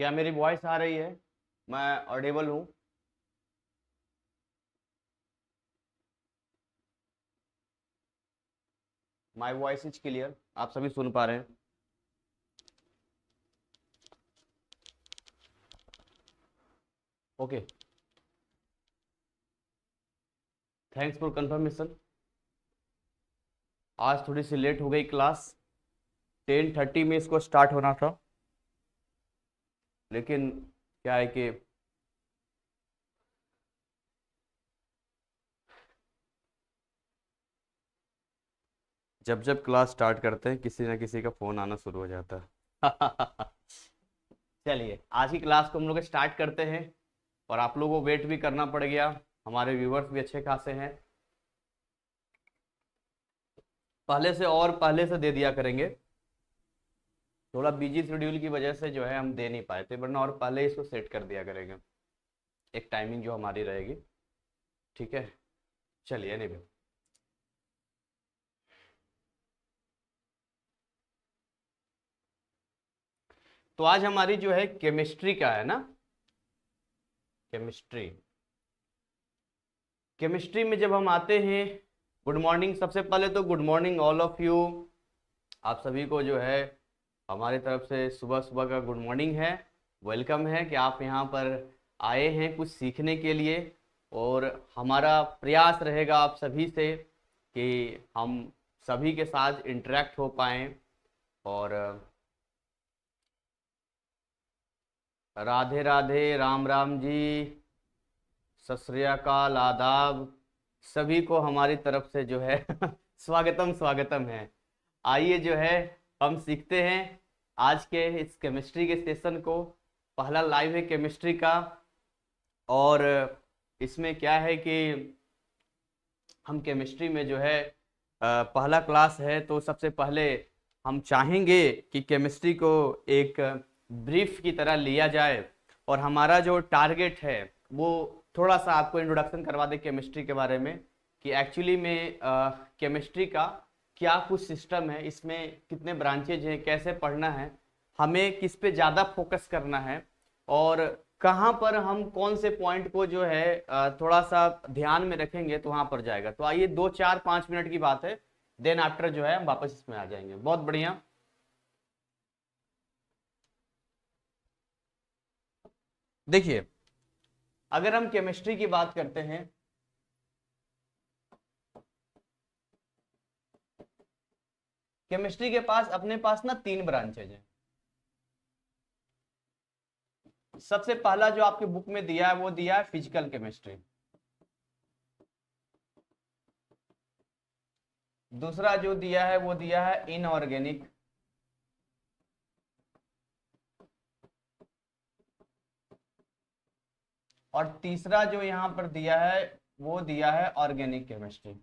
क्या मेरी वॉइस आ रही है? मैं ऑडिबल हूँ? My voice is clear? आप सभी सुन पा रहे हैं? Okay, thanks for confirmation. आज थोड़ी सी लेट हो गई क्लास। 10:30 में इसको स्टार्ट होना था, लेकिन क्या है कि जब जब क्लास स्टार्ट करते हैं किसी ना किसी का फ़ोन आना शुरू हो जाता है। चलिए, आज की क्लास को हम लोग स्टार्ट करते हैं। और आप लोगों को वेट भी करना पड़ गया, हमारे व्यूवर्स भी अच्छे खासे हैं। पहले से दे दिया करेंगे। थोड़ा बिजी शेड्यूल की वजह से जो है हम दे नहीं पाए थे, वरना और पहले इसको सेट कर दिया करेंगे, एक टाइमिंग जो हमारी रहेगी। ठीक है, चलिए नहीं। तो आज हमारी जो है केमिस्ट्री का है ना, केमिस्ट्री। केमिस्ट्री में जब हम आते हैं, गुड मॉर्निंग। सबसे पहले तो good morning all of you. आप सभी को जो है हमारी तरफ से सुबह सुबह का गुड मॉर्निंग है। वेलकम है कि आप यहाँ पर आए हैं कुछ सीखने के लिए। और हमारा प्रयास रहेगा आप सभी से कि हम सभी के साथ इंटरेक्ट हो पाएँ। और राधे राधे, राम राम जी, सत श्री अकाल, आदाब। सभी को हमारी तरफ से जो है स्वागतम स्वागतम है। आइए जो है हम सीखते हैं आज के इस केमिस्ट्री के सेशन को। पहला लाइव है केमिस्ट्री का, और इसमें क्या है कि हम केमिस्ट्री में जो है पहला क्लास है, तो सबसे पहले हम चाहेंगे कि केमिस्ट्री को एक ब्रीफ की तरह लिया जाए। और हमारा जो टारगेट है वो थोड़ा सा आपको इंट्रोडक्शन करवा दे केमिस्ट्री के बारे में, कि एक्चुअली में केमिस्ट्री का क्या कुछ सिस्टम है, इसमें कितने ब्रांचेज हैं, कैसे पढ़ना है, हमें किस पे ज़्यादा फोकस करना है, और कहाँ पर हम कौन से पॉइंट को जो है थोड़ा सा ध्यान में रखेंगे तो वहां पर जाएगा। तो आइए 2 4 5 मिनट की बात है, देन आफ्टर जो है हम वापस इसमें आ जाएंगे। बहुत बढ़िया। देखिए, अगर हम केमिस्ट्री की बात करते हैं, केमिस्ट्री के पास अपने पास ना 3 ब्रांचेज हैं। सबसे पहला जो आपके बुक में दिया है वो दिया है फिजिकल केमिस्ट्री। दूसरा जो दिया है वो दिया है इनऑर्गेनिक। और तीसरा जो यहां पर दिया है वो दिया है ऑर्गेनिक केमिस्ट्री।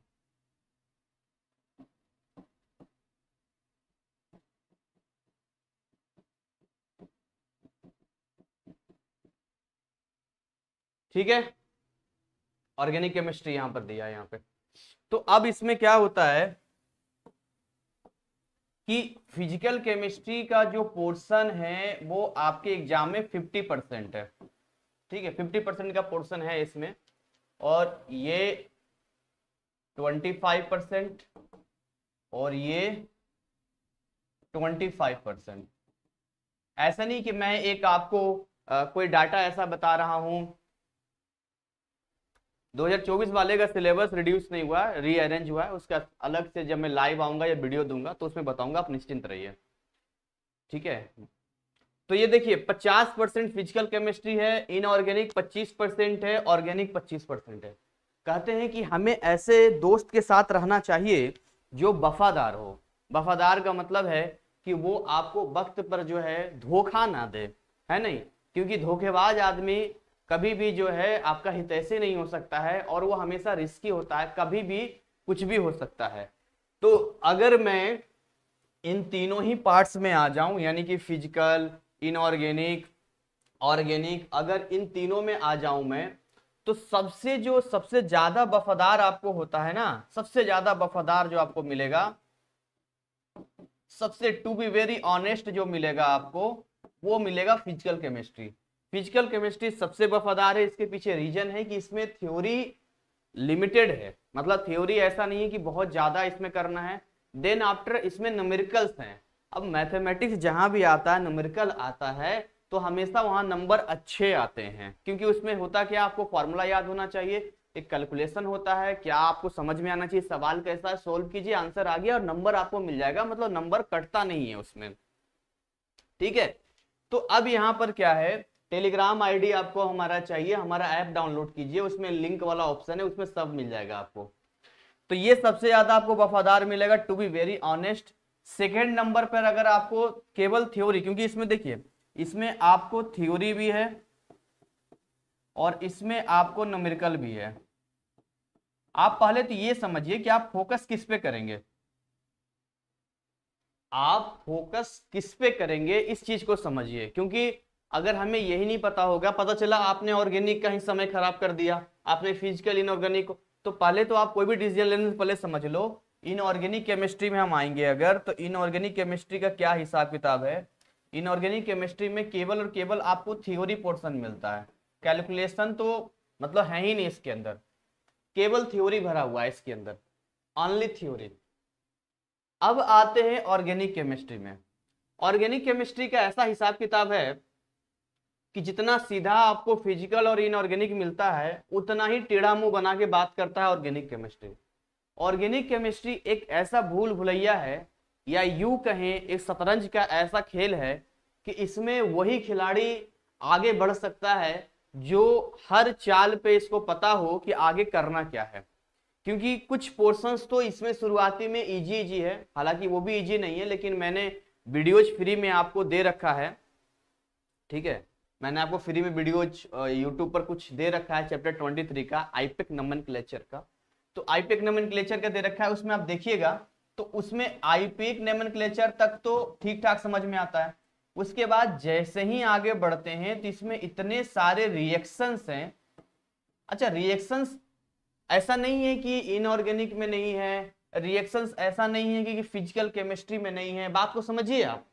ठीक है, ऑर्गेनिक केमिस्ट्री यहां पर दिया है यहाँ पे। तो अब इसमें क्या होता है कि फिजिकल केमिस्ट्री का जो पोर्शन है वो आपके एग्जाम में 50% है। ठीक है, 50% का पोर्शन है इसमें, और ये 25% और ये 25%। ऐसा नहीं कि मैं एक आपको कोई डाटा ऐसा बता रहा हूं। 2024 वाले का सिलेबस रिड्यूस नहीं हुआ, रीअरेंज हुआ है। उसका अलग से जब मैं लाइव आऊंगा या वीडियो दूंगा तो उसमें बताऊंगा, आप निश्चिंत रहिए। ठीक है, तो ये देखिए 50% फिजिकल केमिस्ट्री है, इनऑर्गेनिक 25% है, ऑर्गेनिक 25% है। कहते हैं कि हमें ऐसे दोस्त के साथ रहना चाहिए जो वफादार हो। वफादार का मतलब है कि वो आपको वक्त पर जो है धोखा ना दे, है नहीं? क्योंकि धोखेबाज आदमी कभी भी जो है आपका हितैषी नहीं हो सकता है, और वो हमेशा रिस्की होता है, कभी भी कुछ भी हो सकता है। तो अगर मैं इन तीनों ही पार्ट्स में आ जाऊं, यानी कि फिजिकल, इनऑर्गेनिक, ऑर्गेनिक, अगर इन तीनों में आ जाऊं मैं, तो सबसे ज्यादा वफादार आपको होता है ना, सबसे ज्यादा वफादार जो आपको मिलेगा, सबसे टू बी वेरी ऑनेस्ट जो मिलेगा आपको, वो मिलेगा फिजिकल केमिस्ट्री। फिजिकल केमिस्ट्री सबसे वफादार है, इसके पीछे रीजन है कि इसमें थ्योरी लिमिटेड है, मतलब थ्योरी ऐसा नहीं है कि बहुत ज्यादा इसमें करना है। देन आफ्टर इसमें न्यूमेरिकल्स हैं। अब मैथमेटिक्स जहां भी आता है, न्यूमेरिकल आता है, तो हमेशा वहां नंबर अच्छे आते हैं, क्योंकि उसमें होता क्या, आपको फॉर्मूला याद होना चाहिए, एक कैलकुलेशन होता है, क्या आपको समझ में आना चाहिए, सवाल कैसा है, सोल्व कीजिए, आंसर आ गया और नंबर आपको मिल जाएगा, मतलब नंबर कटता नहीं है उसमें। ठीक है, तो अब यहाँ पर क्या है, टेलीग्राम आईडी आपको हमारा चाहिए, हमारा ऐप डाउनलोड कीजिए, उसमें लिंक वाला ऑप्शन है, उसमें सब मिल जाएगा आपको। तो ये सबसे ज्यादा आपको वफादार मिलेगा, to be very honest. Second number पर अगर आपको केवल थ्योरी, क्योंकि इसमें देखिए इसमें आपको थ्योरी भी है और इसमें आपको न्यूमेरिकल भी है। आप पहले तो ये समझिए कि आप फोकस किस पे करेंगे, आप फोकस किस पे करेंगे इस चीज को समझिए, क्योंकि अगर हमें यही नहीं पता होगा, पता चला आपने ऑर्गेनिक का ही समय खराब कर दिया, आपने फिजिकल इनऑर्गेनिक को, तो पहले तो आप कोई भी डिसीजन लेने से पहले समझ लो इनऑर्गेनिक केमिस्ट्री में हम आएंगे अगर, तो इनऑर्गेनिक केमिस्ट्री का क्या हिसाब किताब है। इनऑर्गेनिक केमिस्ट्री में केवल और केवल आपको थ्योरी पोर्शन मिलता है, कैलकुलेशन तो मतलब है ही नहीं इसके अंदर, केवल थ्योरी भरा हुआ है इसके अंदर, ओनली थ्योरी। अब आते हैं ऑर्गेनिक केमिस्ट्री में। ऑर्गेनिक केमिस्ट्री का ऐसा हिसाब किताब है कि जितना सीधा आपको फिजिकल और इनऑर्गेनिक मिलता है, उतना ही टेढ़ा मुंह बना के बात करता है ऑर्गेनिक केमिस्ट्री। ऑर्गेनिक केमिस्ट्री एक ऐसा भूल भुलैया है, या यूं कहें एक शतरंज का ऐसा खेल है कि इसमें वही खिलाड़ी आगे बढ़ सकता है जो हर चाल पे इसको पता हो कि आगे करना क्या है। क्योंकि कुछ पोर्शंस तो इसमें शुरुआती में इजी इजी है, हालांकि वो भी इजी नहीं है, लेकिन मैंने वीडियोज फ्री में आपको दे रखा है। ठीक है, मैंने आपको फ्री में वीडियोज यूट्यूब पर कुछ दे रखा है, चैप्टर 23 का आईपेक नोमेनक्लेचर का। तो आईपेक नोमेनक्लेचर का दे रखा है, उसमें आप देखिएगा तो उसमें आईपेक नोमेनक्लेचर तक तो ठीक ठाक समझ में आता है। उसके बाद जैसे ही आगे बढ़ते हैं तो इसमें इतने सारे रिएक्शंस हैं। अच्छा, रिएक्शंस ऐसा नहीं है कि इनऑर्गेनिक में नहीं है, रिएक्शंस ऐसा नहीं है कि फिजिकल केमिस्ट्री में नहीं है, बात को समझिए आप।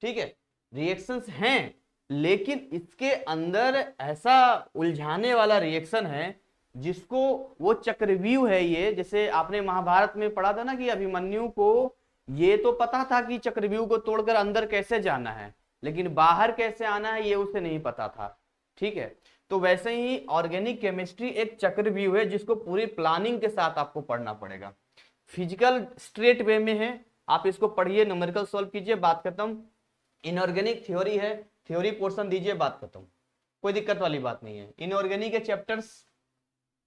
ठीक है, रिएक्शंस हैं, लेकिन इसके अंदर ऐसा उलझाने वाला रिएक्शन है जिसको वो चक्रव्यूह है। ये जैसे आपने महाभारत में पढ़ा था ना कि अभिमन्यु को ये तो पता था कि चक्रव्यूह को तोड़कर अंदर कैसे जाना है, लेकिन बाहर कैसे आना है ये उसे नहीं पता था। ठीक है, तो वैसे ही ऑर्गेनिक केमिस्ट्री एक चक्रव्यूह है जिसको पूरी प्लानिंग के साथ आपको पढ़ना पड़ेगा। फिजिकल स्ट्रेट वे में है, आप इसको पढ़िए, न्यूमेरिकल सॉल्व कीजिए, बात खत्म। इनऑर्गेनिक थ्योरी है, थ्योरी पोर्शन दीजिए, बात खत्म, कोई दिक्कत वाली बात नहीं है। इनऑर्गेनिक के चैप्टर्स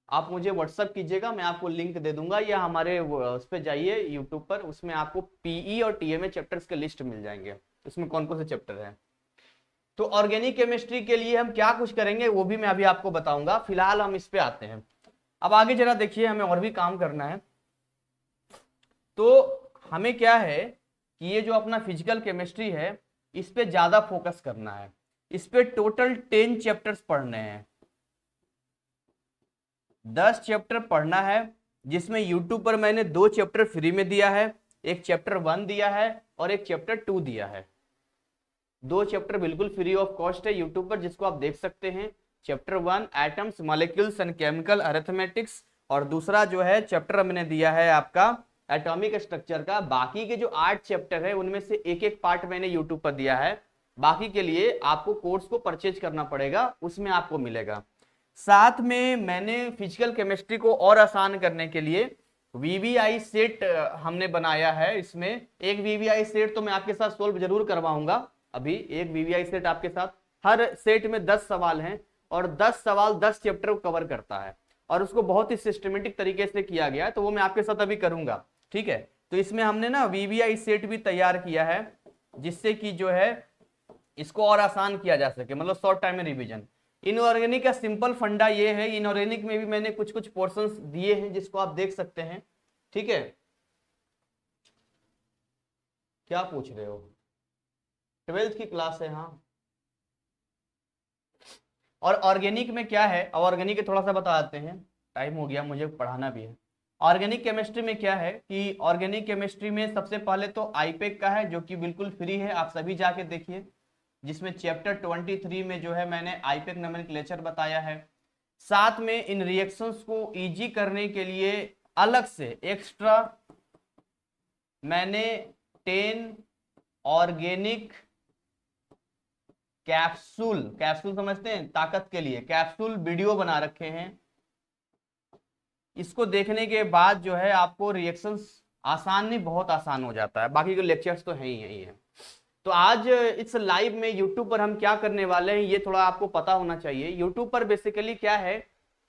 आप मुझे व्हाट्सअप कीजिएगा, मैं आपको लिंक दे दूंगा, या हमारे उस पर जाइए यूट्यूब पर, उसमें आपको पीई और टीएमए चैप्टर्स के लिस्ट मिल जाएंगे, उसमें कौन कौन से चैप्टर हैं। तो ऑर्गेनिक केमिस्ट्री के लिए हम क्या कुछ करेंगे वो भी मैं अभी आपको बताऊंगा, फिलहाल हम इस पे आते हैं। अब आगे जरा देखिए, हमें और भी काम करना है। तो हमें क्या है कि ये जो अपना फिजिकल केमिस्ट्री है इस पे ज्यादा फोकस करना है, इस पे टोटल 10 चैप्टर्स पढ़ने हैं, 10 चैप्टर पढ़ना है, जिसमें यूट्यूब पर मैंने 2 चैप्टर फ्री में दिया है, एक चैप्टर 1 दिया है और एक चैप्टर 2 दिया है। 2 चैप्टर बिल्कुल फ्री ऑफ कॉस्ट है यूट्यूब पर, जिसको आप देख सकते हैं। Chapter 1 atoms molecules and chemical arithmetics, और दूसरा जो है चैप्टर मैंने दिया है आपका एटॉमिक स्ट्रक्चर का। बाकी के जो 8 चैप्टर है उनमें से एक एक पार्ट मैंने यूट्यूब पर दिया है, बाकी के लिए आपको कोर्स को परचेज करना पड़ेगा, उसमें आपको मिलेगा। साथ में मैंने फिजिकल केमिस्ट्री को और आसान करने के लिए वीवीआई सेट हमने बनाया है। इसमें एक वीवीआई सेट तो मैं आपके साथ सोल्व जरूर करवाऊंगा, अभी एक वीवीआई सेट आपके साथ, हर सेट में 10 सवाल हैं और 10 सवाल 10 चैप्टर को कवर करता है, और उसको बहुत ही सिस्टमेटिक तरीके से किया गया है, तो वो मैं आपके साथ अभी करूंगा। ठीक है, तो इसमें हमने ना वीवीआई सेट भी तैयार किया है, जिससे कि जो है इसको और आसान किया जा सके, मतलब शॉर्ट टाइम में रिवीजन। इनऑर्गेनिक का सिंपल फंडा ये है, इनऑर्गेनिक में भी मैंने कुछ कुछ पोर्शंस दिए हैं जिसको आप देख सकते हैं। ठीक है, क्या पूछ रहे हो, 12th की क्लास है। हाँ, और ऑर्गेनिक में क्या है, अब ऑर्गेनिक थोड़ा सा बता देते हैं, टाइम हो गया, मुझे पढ़ाना भी है। ऑर्गेनिक केमिस्ट्री में क्या है कि ऑर्गेनिक केमिस्ट्री में सबसे पहले तो आईपेक का है, जो कि बिल्कुल फ्री है, आप सभी जाके देखिए। जिसमें चैप्टर 23 में जो है मैंने आईपैक नोमेनक्लेचर बताया है। साथ में इन रिएक्शंस को इजी करने के लिए अलग से एक्स्ट्रा मैंने 10 ऑर्गेनिक कैप्सूल, कैप्सूल समझते हैं ताकत के लिए, कैप्सूल वीडियो बना रखे हैं। इसको देखने के बाद जो है आपको रिएक्शंस आसान नहीं, बहुत आसान हो जाता है। बाकी के लेक्चर्स तो है ही है। तो आज इस लाइव में यूट्यूब पर हम क्या करने वाले हैं ये थोड़ा आपको पता होना चाहिए। यूट्यूब पर बेसिकली क्या है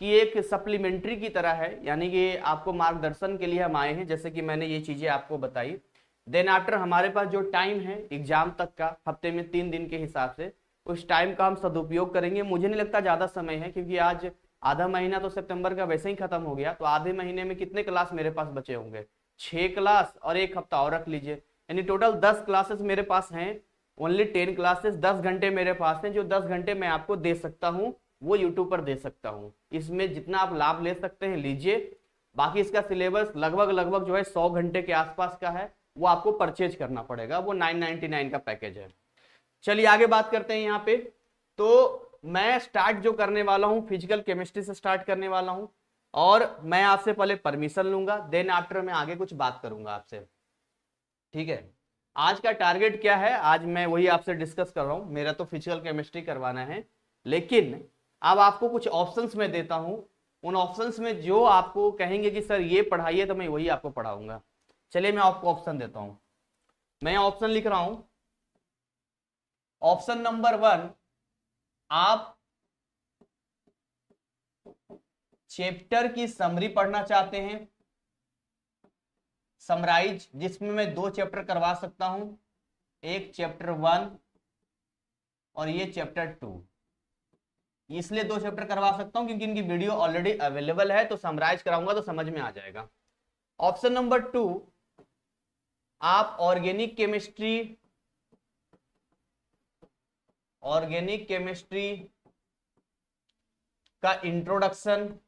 कि एक सप्लीमेंट्री की तरह है, यानी कि आपको मार्गदर्शन के लिए हम आए हैं, जैसे कि मैंने ये चीजें आपको बताई। देन आफ्टर हमारे पास जो टाइम है एग्जाम तक का, हफ्ते में 3 दिन के हिसाब से, उस टाइम का हम सदुपयोग करेंगे। मुझे नहीं लगता ज्यादा समय है, क्योंकि आज आधा महीना तो सितंबर का वैसे ही खत्म हो गया। तो आधे महीने में कितने क्लास मेरे पास बचे होंगे? 6 क्लास और 1 हफ्ता और रख लीजिए, यानी टोटल 10 क्लासेस मेरे पास हैं। ओनली 10 क्लासेस, 10 घंटे मेरे पास हैं। जो 10 घंटे मैं आपको दे सकता हूँ वो यूट्यूब पर दे सकता हूँ। इसमें जितना आप लाभ ले सकते हैं लीजिए। बाकी इसका सिलेबस लगभग जो है 100 घंटे के आसपास का है, वो आपको परचेज करना पड़ेगा। वो 999 का पैकेज है। चलिए आगे बात करते हैं यहाँ पे। तो मैं स्टार्ट जो करने वाला हूँ फिजिकल केमिस्ट्री से स्टार्ट करने वाला हूँ, और मैं आपसे पहले परमिशन लूंगा, देन आफ्टर मैं आगे कुछ बात करूंगा आपसे। ठीक है, आज का टारगेट क्या है, आज मैं वही आपसे डिस्कस कर रहा हूँ। मेरा तो फिजिकल केमिस्ट्री करवाना है, लेकिन अब आपको कुछ ऑप्शंस में देता हूँ। उन ऑप्शंस में जो आपको कहेंगे कि सर ये पढ़ाइए, तो मैं वही आपको पढ़ाऊंगा। चलिए मैं आपको ऑप्शन देता हूँ। मैं ऑप्शन लिख रहा हूँ। ऑप्शन नंबर 1, आप चैप्टर की समरी पढ़ना चाहते हैं, समराइज, जिसमें मैं 2 चैप्टर करवा सकता हूं, एक चैप्टर 1 और ये चैप्टर 2। इसलिए 2 चैप्टर करवा सकता हूं क्योंकि इनकी वीडियो ऑलरेडी अवेलेबल है, तो समराइज कराऊंगा तो समझ में आ जाएगा। ऑप्शन नंबर 2, आप ऑर्गेनिक केमिस्ट्री का इंट्रोडक्शन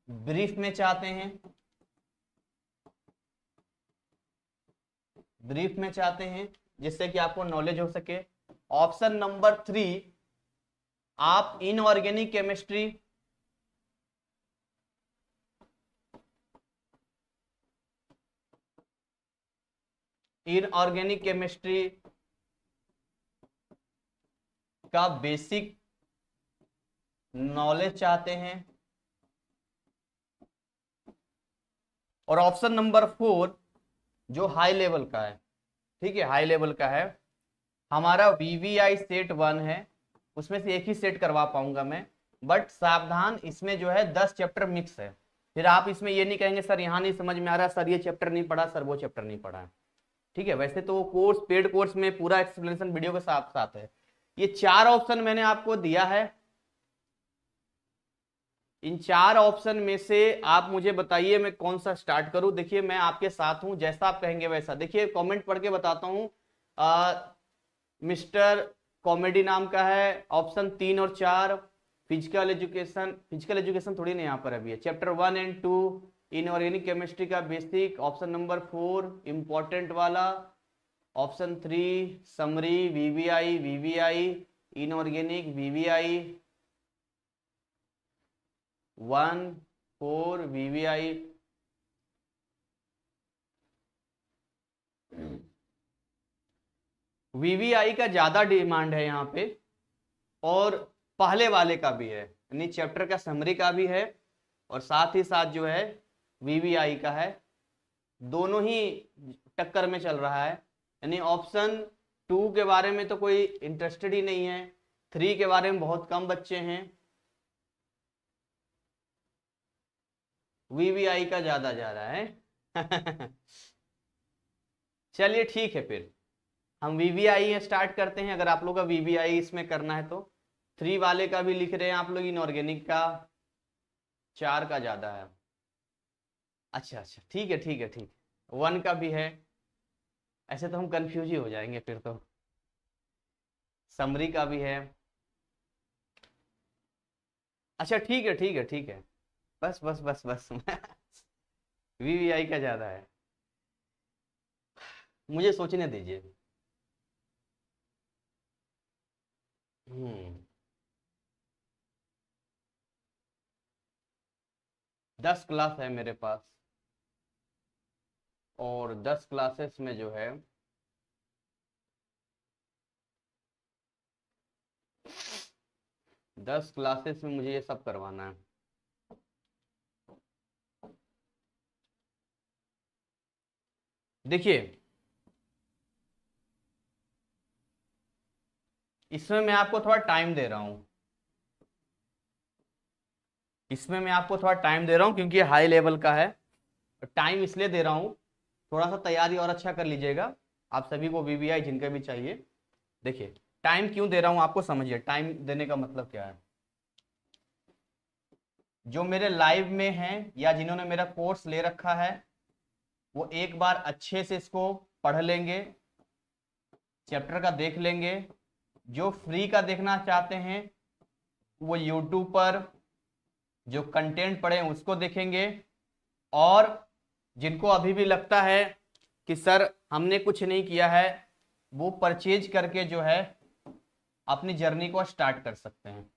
ब्रीफ में चाहते हैं, जिससे कि आपको नॉलेज हो सके। ऑप्शन नंबर 3, आप इनऑर्गेनिक केमिस्ट्री का बेसिक नॉलेज चाहते हैं। और ऑप्शन नंबर 4 जो हाई लेवल का है, ठीक है, हाई लेवल का है, हमारा VVI सेट 1 है, उसमें से एक ही सेट करवा पाऊंगा मैं। बट सावधान, इसमें जो है 10 चैप्टर मिक्स है। फिर आप इसमें ये नहीं कहेंगे सर यहाँ नहीं समझ में आ रहा, सर ये चैप्टर नहीं पढ़ा, सर वो चैप्टर नहीं पढ़ा है। ठीक है, वैसे तो कोर्स, पेड कोर्स में पूरा एक्सप्लेनेशन वीडियो के साथ साथ है। ये 4 ऑप्शन मैंने आपको दिया है। इन 4 ऑप्शन में से आप मुझे बताइए मैं कौन सा स्टार्ट करूं। देखिए मैं आपके साथ हूं, जैसा आप कहेंगे वैसा। देखिए कमेंट पढ़ के बताता हूं। मिस्टर कॉमेडी नाम का है। ऑप्शन 3 और 4 फिजिकल एजुकेशन थोड़ी नहीं यहाँ पर अभी है। चैप्टर 1 एंड 2 इनऑर्गेनिक केमिस्ट्री का बेसिक। ऑप्शन नंबर 4 इंपॉर्टेंट वाला। Option 3 summary, VVI inorganic, VVI 1 4 VVI। VVI का ज्यादा डिमांड है यहाँ पे, और पहले वाले का भी है, यानी चैप्टर का समरी का भी है, और साथ ही साथ जो है VVI का है। दोनों ही टक्कर में चल रहा है। यानी ऑप्शन 2 के बारे में तो कोई इंटरेस्टेड ही नहीं है, 3 के बारे में बहुत कम बच्चे हैं, VVI का ज्यादा जा रहा है। चलिए ठीक है, फिर हम VVI स्टार्ट करते हैं। अगर आप लोग का VVI इसमें करना है तो 3 वाले का भी लिख रहे हैं आप लोग, इनऑर्गेनिक का 4 का ज्यादा है। अच्छा ठीक है 1 का भी है। ऐसे तो हम कंफ्यूज ही हो जाएंगे फिर तो। समरी का भी है। अच्छा ठीक है बस VVI का ज्यादा है, मुझे सोचने दीजिए। हम्म 10 क्लास है मेरे पास, और 10 क्लासेस में जो है 10 क्लासेस में मुझे ये सब करवाना है। देखिए, इसमें मैं आपको थोड़ा टाइम दे रहा हूं, इसमें मैं आपको थोड़ा टाइम दे रहा हूं क्योंकि हाई लेवल का है। टाइम इसलिए दे रहा हूं, थोड़ा सा तैयारी और अच्छा कर लीजिएगा, आप सभी को वीवीआई जिनका भी चाहिए। देखिए, टाइम क्यों दे रहा हूं आपको समझिए, टाइम देने का मतलब क्या है। जो मेरे लाइव में हैं या जिन्होंने मेरा कोर्स ले रखा है, वो एक बार अच्छे से इसको पढ़ लेंगे, चैप्टर का देख लेंगे। जो फ्री का देखना चाहते हैं वो यूट्यूब पर जो कंटेंट पड़े हैं उसको देखेंगे, और जिनको अभी भी लगता है कि सर हमने कुछ नहीं किया है, वो परचेज करके जो है अपनी जर्नी को स्टार्ट कर सकते हैं।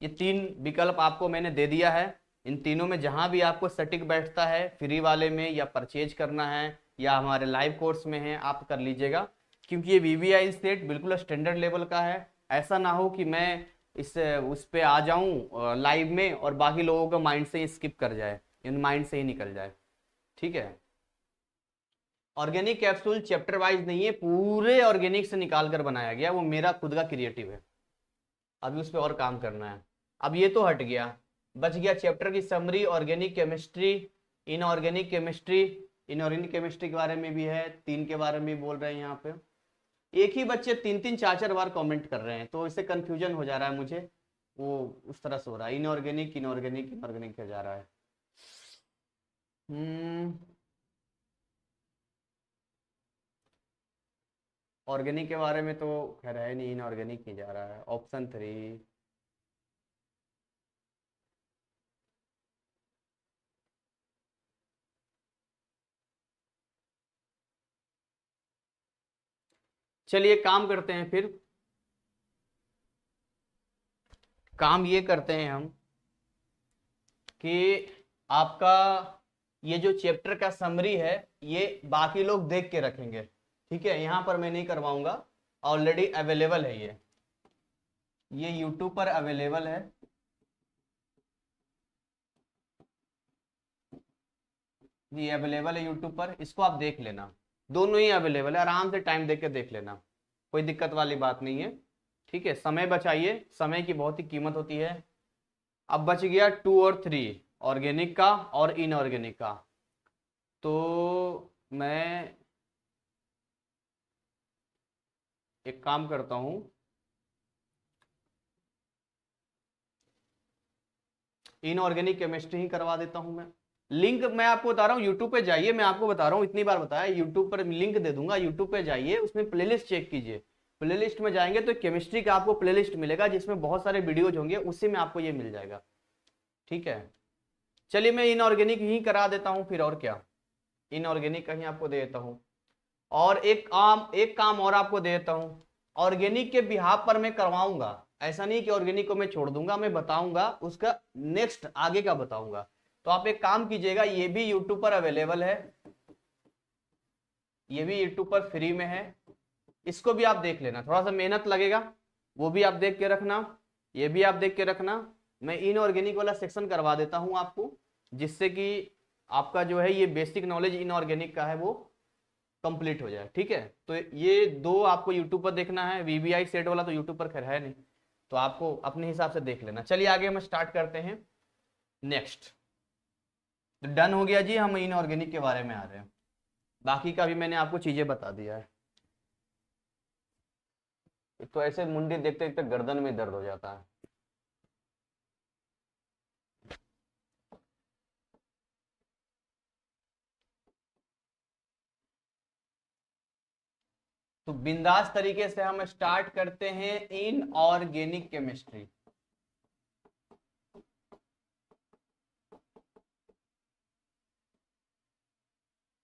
ये 3 विकल्प आपको मैंने दे दिया है, इन तीनों में जहां भी आपको सटीक बैठता है, फ्री वाले में या परचेज करना है या हमारे लाइव कोर्स में है, आप कर लीजिएगा। क्योंकि ये वीवीआई सेट बिल्कुल स्टैंडर्ड लेवल का है। ऐसा ना हो कि मैं इस उस पे आ जाऊं लाइव में और बाकी लोगों का माइंड से ही स्किप कर जाए, इन माइंड से ही निकल जाए। ठीक है, ऑर्गेनिक कैप्सूल चैप्टर वाइज नहीं है, पूरे ऑर्गेनिक से निकाल कर बनाया गया, वो मेरा खुद का क्रिएटिव है। अभी उस पर और काम करना है। अब ये तो हट गया, बच गया चैप्टर की summary, organic chemistry, inorganic chemistry. Inorganic chemistry के बारे में भी है, 3 के बारे में भी बोल रहे हैं यहाँ पे। एक ही बच्चे 3-3 4-4 बार कमेंट कर रहे हैं, तो इससे कंफ्यूजन हो जा रहा है मुझे, वो उस तरह से हो रहा है, इनऑर्गेनिक इनऑर्गेनिक इनऑर्गेनिक हो जा रहा है। हम्म ऑर्गेनिक के बारे में तो खैर है नहीं, इनऑर्गेनिक ही जा रहा है, ऑप्शन 3। चलिए काम करते हैं फिर, काम ये करते हैं हम कि आपका ये जो चैप्टर का समरी है ये बाकी लोग देख के रखेंगे। ठीक है, यहां पर मैं नहीं करवाऊंगा, ऑलरेडी अवेलेबल है ये यूट्यूब पर अवेलेबल है। ये अवेलेबल है यूट्यूब पर, इसको आप देख लेना, दोनों ही अवेलेबल है, आराम से टाइम देख के देख लेना, कोई दिक्कत वाली बात नहीं है। ठीक है, समय बचाइए, समय की बहुत ही कीमत होती है। अब बच गया 2 और 3, ऑर्गेनिक का और इनऑर्गेनिक का। तो मैं एक काम करता हूं, इनऑर्गेनिक केमिस्ट्री ही करवा देता हूं मैं। लिंक मैं आपको बता रहा हूँ, यूट्यूब पे जाइए, मैं आपको बता रहा हूँ, इतनी बार बताया, यूट्यूब पर लिंक दे दूंगा, यूट्यूब पे जाइए, उसमें प्लेलिस्ट चेक कीजिए। प्लेलिस्ट में जाएंगे तो केमिस्ट्री का आपको प्लेलिस्ट मिलेगा जिसमें बहुत सारे वीडियोज होंगे, उसी में आपको ये मिल जाएगा। ठीक है, चलिए मैं इनऑर्गेनिक ही करा देता हूँ फिर, और क्या, इनऑर्गेनिक कहीं आपको दे देता हूँ। और एक काम और आपको दे देता हूँ, ऑर्गेनिक के बिहाफ पर मैं करवाऊंगा, ऐसा नहीं कि ऑर्गेनिक को मैं छोड़ दूंगा, मैं बताऊंगा उसका नेक्स्ट आगे का बताऊंगा। तो आप एक काम कीजिएगा, ये भी यूट्यूब पर अवेलेबल है, ये भी यूट्यूब पर फ्री में है, इसको भी आप देख लेना, थोड़ा सा मेहनत लगेगा, वो भी आप देख के रखना, ये भी आप देख के रखना। मैं इनऑर्गेनिक वाला सेक्शन करवा देता हूं आपको, जिससे कि आपका जो है ये बेसिक नॉलेज इनऑर्गेनिक का है वो कंप्लीट हो जाए। ठीक है, तो ये 2 आपको यूट्यूब पर देखना है, वीवीआई सेट वाला तो यूट्यूब पर खैर है नहीं, तो आपको अपने हिसाब से देख लेना। चलिए आगे हम स्टार्ट करते हैं नेक्स्ट। तो डन हो गया जी, हम इनऑर्गेनिक के बारे में आ रहे हैं, बाकी का भी मैंने आपको चीजें बता दिया है। तो ऐसे मुंडी देखते देखते गर्दन में दर्द हो जाता है। तो बिंदास तरीके से हम स्टार्ट करते हैं इनऑर्गेनिक केमिस्ट्री।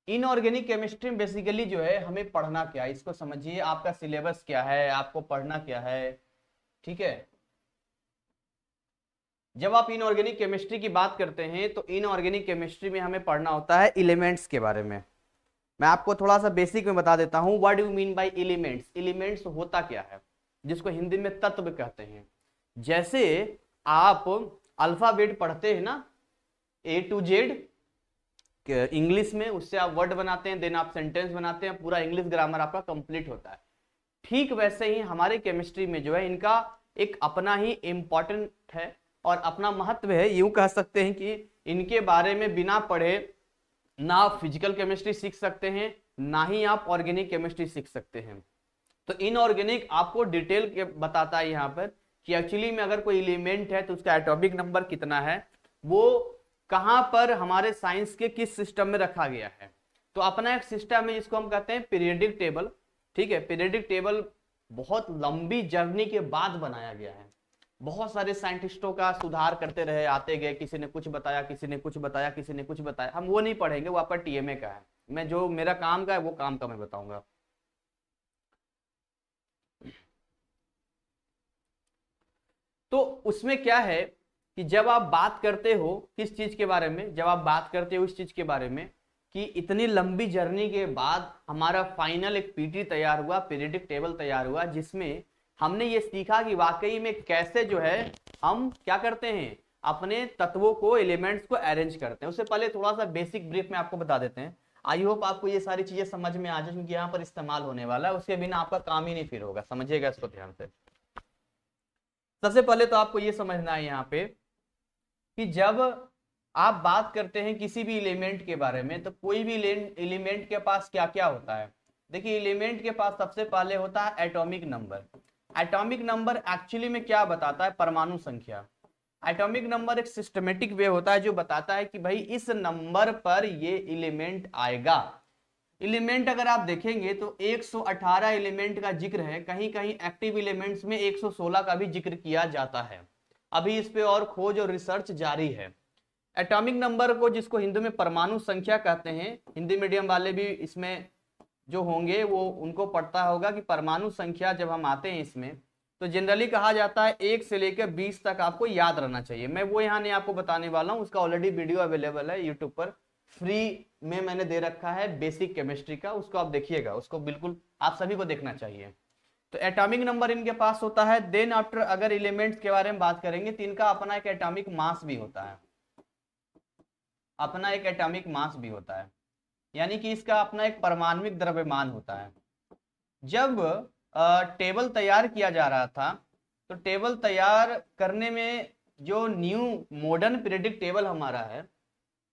इनऑर्गेनिक केमिस्ट्री में बेसिकली जो है हमें पढ़ना क्या है, इसको समझिए, आपका सिलेबस क्या है, आपको पढ़ना क्या है। ठीक है। जब आप इनऑर्गेनिक केमिस्ट्री की बात करते हैं तो इनऑर्गेनिक केमिस्ट्री में हमें पढ़ना होता है एलिमेंट्स के बारे में। मैं आपको थोड़ा सा बेसिक में बता देता हूं, what do mean by elements. Elements होता क्या है, जिसको हिंदी में तत्व कहते हैं। जैसे आप अल्फाबेट पढ़ते हैं ना, A to Z इंग्लिश में, उससे आप वर्ड बनाते हैं, देन आप सेंटेंस बनाते हैं, पूरा इंग्लिश ग्रामर आपका कंप्लीट होता है। ठीक वैसे ही हमारे केमिस्ट्री में जो है इनका एक अपना ही इम्पोर्टेंट है और अपना महत्व है। यूं कह सकते हैं कि इनके बारे में बिना पढ़े ना आप फिजिकल केमिस्ट्री सीख सकते हैं, ना ही आप ऑर्गेनिक केमिस्ट्री सीख सकते हैं। तो इनऑर्गेनिक आपको डिटेल के बताता है यहाँ पर कि एक्चुअली में अगर कोई एलिमेंट है तो उसका एटॉमिक नंबर कितना है, वो कहां पर हमारे साइंस के किस सिस्टम में रखा गया है। तो अपना एक सिस्टम है जिसको हम कहते हैं पीरियडिक टेबल। ठीक है, पीरियडिक टेबल बहुत लंबी जर्नी के बाद बनाया गया है। बहुत सारे साइंटिस्टों का सुधार करते रहे, आते गए, किसी ने कुछ बताया, किसी ने कुछ बताया, किसी ने कुछ बताया। हम वो नहीं पढ़ेंगे, वो आपका टीएमए का है। मैं जो मेरा काम का है वो काम का मैं बताऊंगा। तो उसमें क्या है कि जब आप बात करते हो किस चीज के बारे में, जब आप बात करते हो इस चीज के बारे में कि इतनी लंबी जर्नी के बाद हमारा फाइनल एक पीटी तैयार हुआ, पीरियडिक टेबल तैयार हुआ, जिसमें हमने ये सीखा कि वाकई में कैसे जो है हम क्या करते हैं, अपने तत्वों को, एलिमेंट्स को अरेंज करते हैं। उससे पहले थोड़ा सा बेसिक ब्रीफ में आपको बता देते हैं। आई होप आपको ये सारी चीजें समझ में आ जाए, क्योंकि यहाँ पर इस्तेमाल होने वाला है, उसके बिना आपका काम ही नहीं फिर होगा। समझिएगा इसको ध्यान से। सबसे पहले तो आपको ये समझना है यहाँ पे कि जब आप बात करते हैं किसी भी एलिमेंट के बारे में, तो कोई भी एलिमेंट के पास क्या क्या होता है। देखिए, एलिमेंट के पास सबसे पहले होता है atomic number. Atomic number actually में क्या बताता है, परमाणु संख्या। एटॉमिक नंबर एक सिस्टमेटिक वे होता है जो बताता है कि भाई इस नंबर पर ये एलिमेंट आएगा। एलिमेंट अगर आप देखेंगे तो 118 एलिमेंट का जिक्र है, कहीं कहीं एक्टिव एलिमेंट्स में 116 का भी जिक्र किया जाता है। अभी इस पे और खोज और रिसर्च जारी है। एटॉमिक नंबर को, जिसको हिंदी में परमाणु संख्या कहते हैं, हिंदी मीडियम वाले भी इसमें जो होंगे वो उनको पढ़ता होगा कि परमाणु संख्या जब हम आते हैं इसमें, तो जनरली कहा जाता है 1 से लेकर 20 तक आपको याद रहना चाहिए। मैं वो यहाँ नहीं आपको बताने वाला हूँ, उसका ऑलरेडी वीडियो अवेलेबल है यूट्यूब पर, फ्री में मैंने दे रखा है बेसिक केमिस्ट्री का, उसको आप देखिएगा, उसको बिल्कुल आप सभी को देखना चाहिए। तो एटॉमिक नंबर इनके पास होता है। देन आफ्टर अगर एलिमेंट्स के बारे में बात करेंगे तो इनका अपना एक एटॉमिक मास भी होता है, अपना एक एटॉमिक मास भी होता है, यानी कि इसका अपना एक परमाणुक द्रव्यमान होता है। जब टेबल तैयार किया जा रहा था, तो टेबल तैयार करने में जो न्यू मॉडर्न पीरियडिक टेबल हमारा है,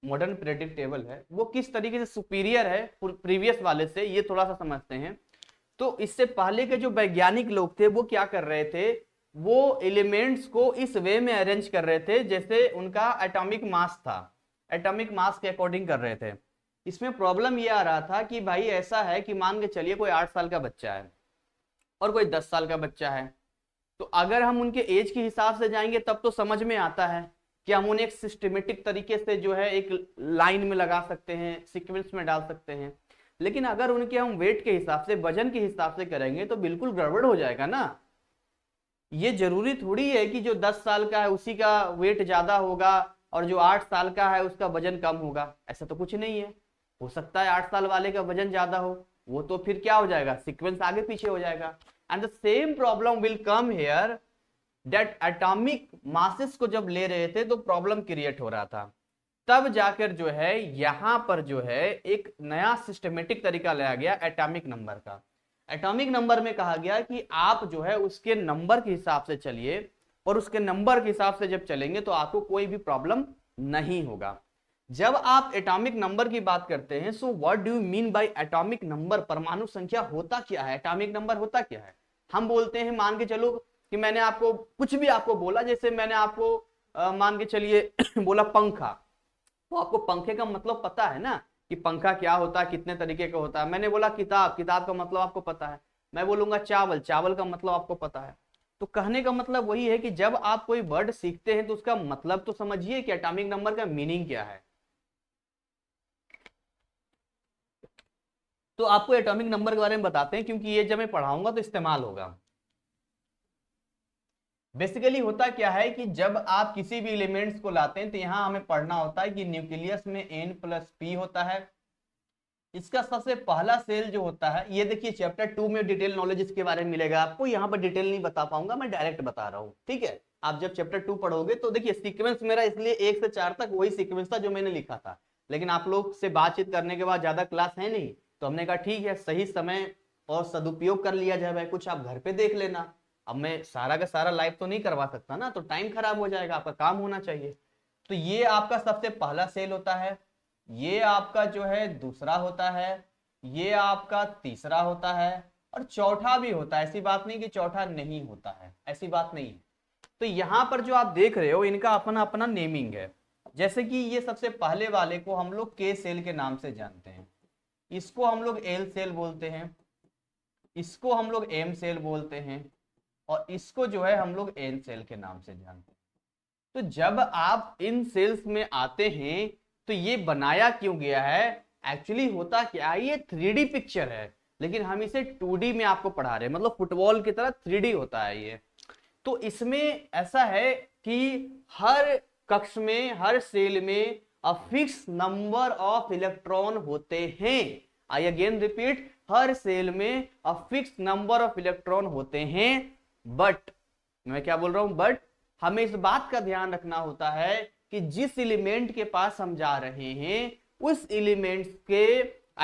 मॉडर्न पीरियडिक टेबल है, वो किस तरीके से सुपीरियर है प्रीवियस वाले से, ये थोड़ा सा समझते हैं। तो इससे पहले के जो वैज्ञानिक लोग थे वो क्या कर रहे थे, वो एलिमेंट्स को इस वे में अरेंज कर रहे थे जैसे उनका एटॉमिक मास था, एटॉमिक मास के अकॉर्डिंग कर रहे थे। इसमें प्रॉब्लम ये आ रहा था कि भाई ऐसा है कि मान के चलिए कोई 8 साल का बच्चा है और कोई 10 साल का बच्चा है, तो अगर हम उनके एज के हिसाब से जाएंगे तब तो समझ में आता है कि हम उन्हें एक सिस्टमेटिक तरीके से जो है एक लाइन में लगा सकते हैं, सीक्वेंस में डाल सकते हैं। लेकिन अगर उनके हम वेट के हिसाब से, वजन के हिसाब से करेंगे तो बिल्कुल गड़बड़ हो जाएगा ना। ये जरूरी थोड़ी है कि जो 10 साल का है उसी का वेट ज्यादा होगा और जो 8 साल का है उसका वजन कम होगा, ऐसा तो कुछ नहीं है। हो सकता है 8 साल वाले का वजन ज्यादा हो, वो तो फिर क्या हो जाएगा, सीक्वेंस आगे पीछे हो जाएगा। And the same problem will come here, that atomic masses को जब ले रहे थे तो प्रॉब्लम क्रिएट हो रहा था। तब जाकर जो है यहां पर जो है एक नया सिस्टमेटिक तरीका लाया गया एटॉमिक नंबर का। एटॉमिक नंबर में कहा गया कि आप जो है उसके नंबर के हिसाब से चलिए, और उसके नंबर के हिसाब से जब चलेंगे तो आपको कोई भी प्रॉब्लम नहीं होगा। जब आप एटॉमिक नंबर की बात करते हैं, so what do you mean by atomic number, परमाणु संख्या होता क्या है, एटॉमिक नंबर होता क्या है। हम बोलते हैं, मान के चलो कि मैंने आपको कुछ भी आपको बोला, जैसे मैंने आपको मान के चलिए बोला पंखा, तो आपको पंखे का मतलब पता है ना कि पंखा क्या होता है, कितने तरीके का होता है। मैंने बोला किताब, किताब का मतलब आपको पता है। मैं बोलूंगा चावल, चावल का मतलब आपको पता है। तो कहने का मतलब वही है कि जब आप कोई वर्ड सीखते हैं तो उसका मतलब तो समझिए कि एटॉमिक नंबर का मीनिंग क्या है। तो आपको एटॉमिक नंबर के बारे में बताते हैं, क्योंकि ये जब मैं पढ़ाऊंगा तो इस्तेमाल होगा। बेसिकली होता क्या है कि जब आप किसी भी एलिमेंट्स को लाते हैं तो यहां हमें पढ़ना होता है कि न्यूक्लियस में N+P होता है। इसका सबसे पहला सेल जो होता है, ये देखिए चैप्टर 2 में डिटेल नॉलेज इसके बारे में मिलेगा आपको, यहाँ पर डिटेल नहीं बता पाऊंगा, मैं डायरेक्ट बता रहा हूँ, ठीक है। आप जब चैप्टर 2 पढ़ोगे तो देखिए सीक्वेंस मेरा इसलिए 1 से 4 तक वही सीक्वेंस था जो मैंने लिखा था, लेकिन आप लोग से बातचीत करने के बाद ज्यादा क्लास है नहीं, तो हमने कहा ठीक है सही समय और सदुपयोग कर लिया जाए, भाई कुछ आप घर पे देख लेना। अब मैं सारा का सारा लाइव तो नहीं करवा सकता ना, तो टाइम खराब हो जाएगा, आपका काम होना चाहिए। तो ये आपका सबसे पहला सेल होता है, ये आपका जो है दूसरा होता है, ये आपका तीसरा होता है, और चौथा भी होता है। ऐसी बात नहीं कि चौथा नहीं होता है, ऐसी बात नहीं है। तो यहां पर जो आप देख रहे हो इनका अपना अपना नेमिंग है। जैसे कि ये सबसे पहले वाले को हम लोग के सेल के नाम से जानते हैं, इसको हम लोग एल सेल बोलते हैं, इसको हम लोग एम सेल बोलते हैं, और इसको जो है हम लोग एन सेल के नाम से जानते हैं। तो जब आप इन सेल्स में आते हैं तो ये बनाया क्यों गया है, एक्चुअली होता क्या है, ये 3D पिक्चर है, लेकिन हम इसे 2D में आपको पढ़ा रहे हैं, मतलब फुटबॉल की तरह 3D होता है ये। तो इसमें ऐसा है कि हर कक्ष में, हर सेल में a fix number of electron होते हैं। आई अगेन रिपीट, हर सेल में a fix number of electron होते हैं, बट मैं क्या बोल रहा हूं, बट हमें इस बात का ध्यान रखना होता है कि जिस एलिमेंट के पास हम जा रहे हैं उस एलिमेंट्स के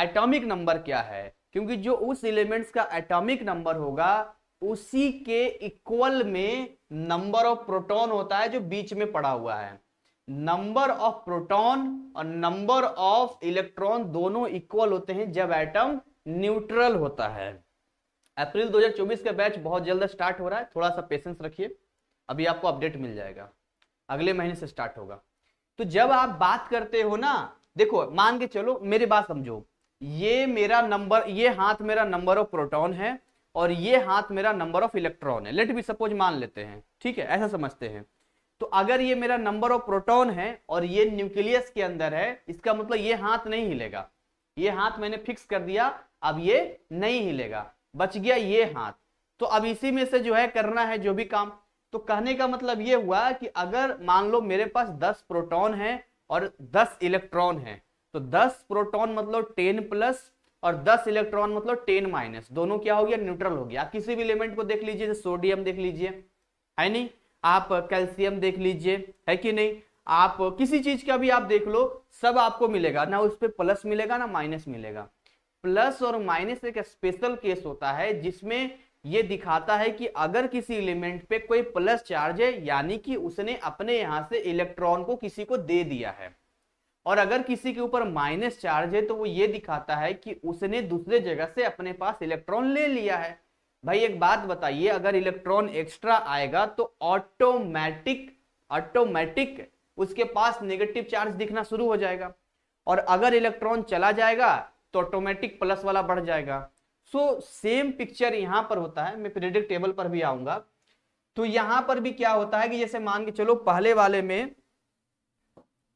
एटॉमिक नंबर क्या है, क्योंकि जो उस एलिमेंट्स का एटॉमिक नंबर होगा उसी के इक्वल में नंबर ऑफ प्रोटॉन होता है जो बीच में पड़ा हुआ है। नंबर ऑफ प्रोटॉन और नंबर ऑफ इलेक्ट्रॉन दोनों इक्वल होते हैं जब एटम न्यूट्रल होता है। अप्रैल 2024 का बैच बहुत जल्द स्टार्ट हो रहा है, थोड़ा सा पेशेंस रखिए, अभी आपको अपडेट मिल जाएगा, अगले महीने से स्टार्ट होगा। तो जब आप बात करते हो ना, देखो मान के चलो, मेरी बात समझो, ये मेरा नंबर, ये हाथ मेरा नंबर ऑफ प्रोटॉन है और ये हाथ मेरा नंबर ऑफ इलेक्ट्रॉन है, लेट बी सपोज मान लेते हैं, ठीक है, ऐसा समझते हैं। तो अगर ये मेरा नंबर ऑफ प्रोटॉन है और ये न्यूक्लियस के अंदर है, इसका मतलब ये हाथ नहीं हिलेगा, ये हाथ मैंने फिक्स कर दिया, अब ये नहीं हिलेगा, बच गया ये हाथ। तो अब इसी में से जो है करना है जो भी काम। तो कहने का मतलब ये हुआ कि अगर मान लो मेरे पास 10 प्रोटॉन है और 10 इलेक्ट्रॉन है, तो 10 प्रोटॉन मतलब 10 प्लस और 10 इलेक्ट्रॉन मतलब 10 माइनस, दोनों क्या हो गया, न्यूट्रल हो गया। आप किसी भी एलिमेंट को देख लीजिए, जैसे सोडियम देख लीजिए, है नहीं, आप कैल्शियम देख लीजिए, है कि नहीं, आप किसी चीज का भी आप देख लो, सब आपको मिलेगा ना, उस पर प्लस मिलेगा ना माइनस मिलेगा। प्लस और माइनस एक स्पेशल केस होता है जिसमें ये दिखाता है कि अगर किसी एलिमेंट पे कोई प्लस चार्ज है, यानी कि उसने अपने यहां से इलेक्ट्रॉन को किसी को दे दिया है, और अगर किसी के ऊपर माइनस चार्ज है तो वो ये दिखाता है कि उसने दूसरे जगह से अपने पास इलेक्ट्रॉन ले लिया है। भाई एक बात बताइए, अगर इलेक्ट्रॉन एक्स्ट्रा आएगा तो ऑटोमेटिक उसके पास नेगेटिव चार्ज दिखना शुरू हो जाएगा, और अगर इलेक्ट्रॉन चला जाएगा तो ऑटोमेटिक प्लस वाला बढ़ जाएगा। सो सेम पिक्चर यहां पर होता है, मैं पीरियोडिक टेबल पर भी आऊंगा। तो यहां पर भी क्या होता है कि जैसे मान के चलो पहले वाले में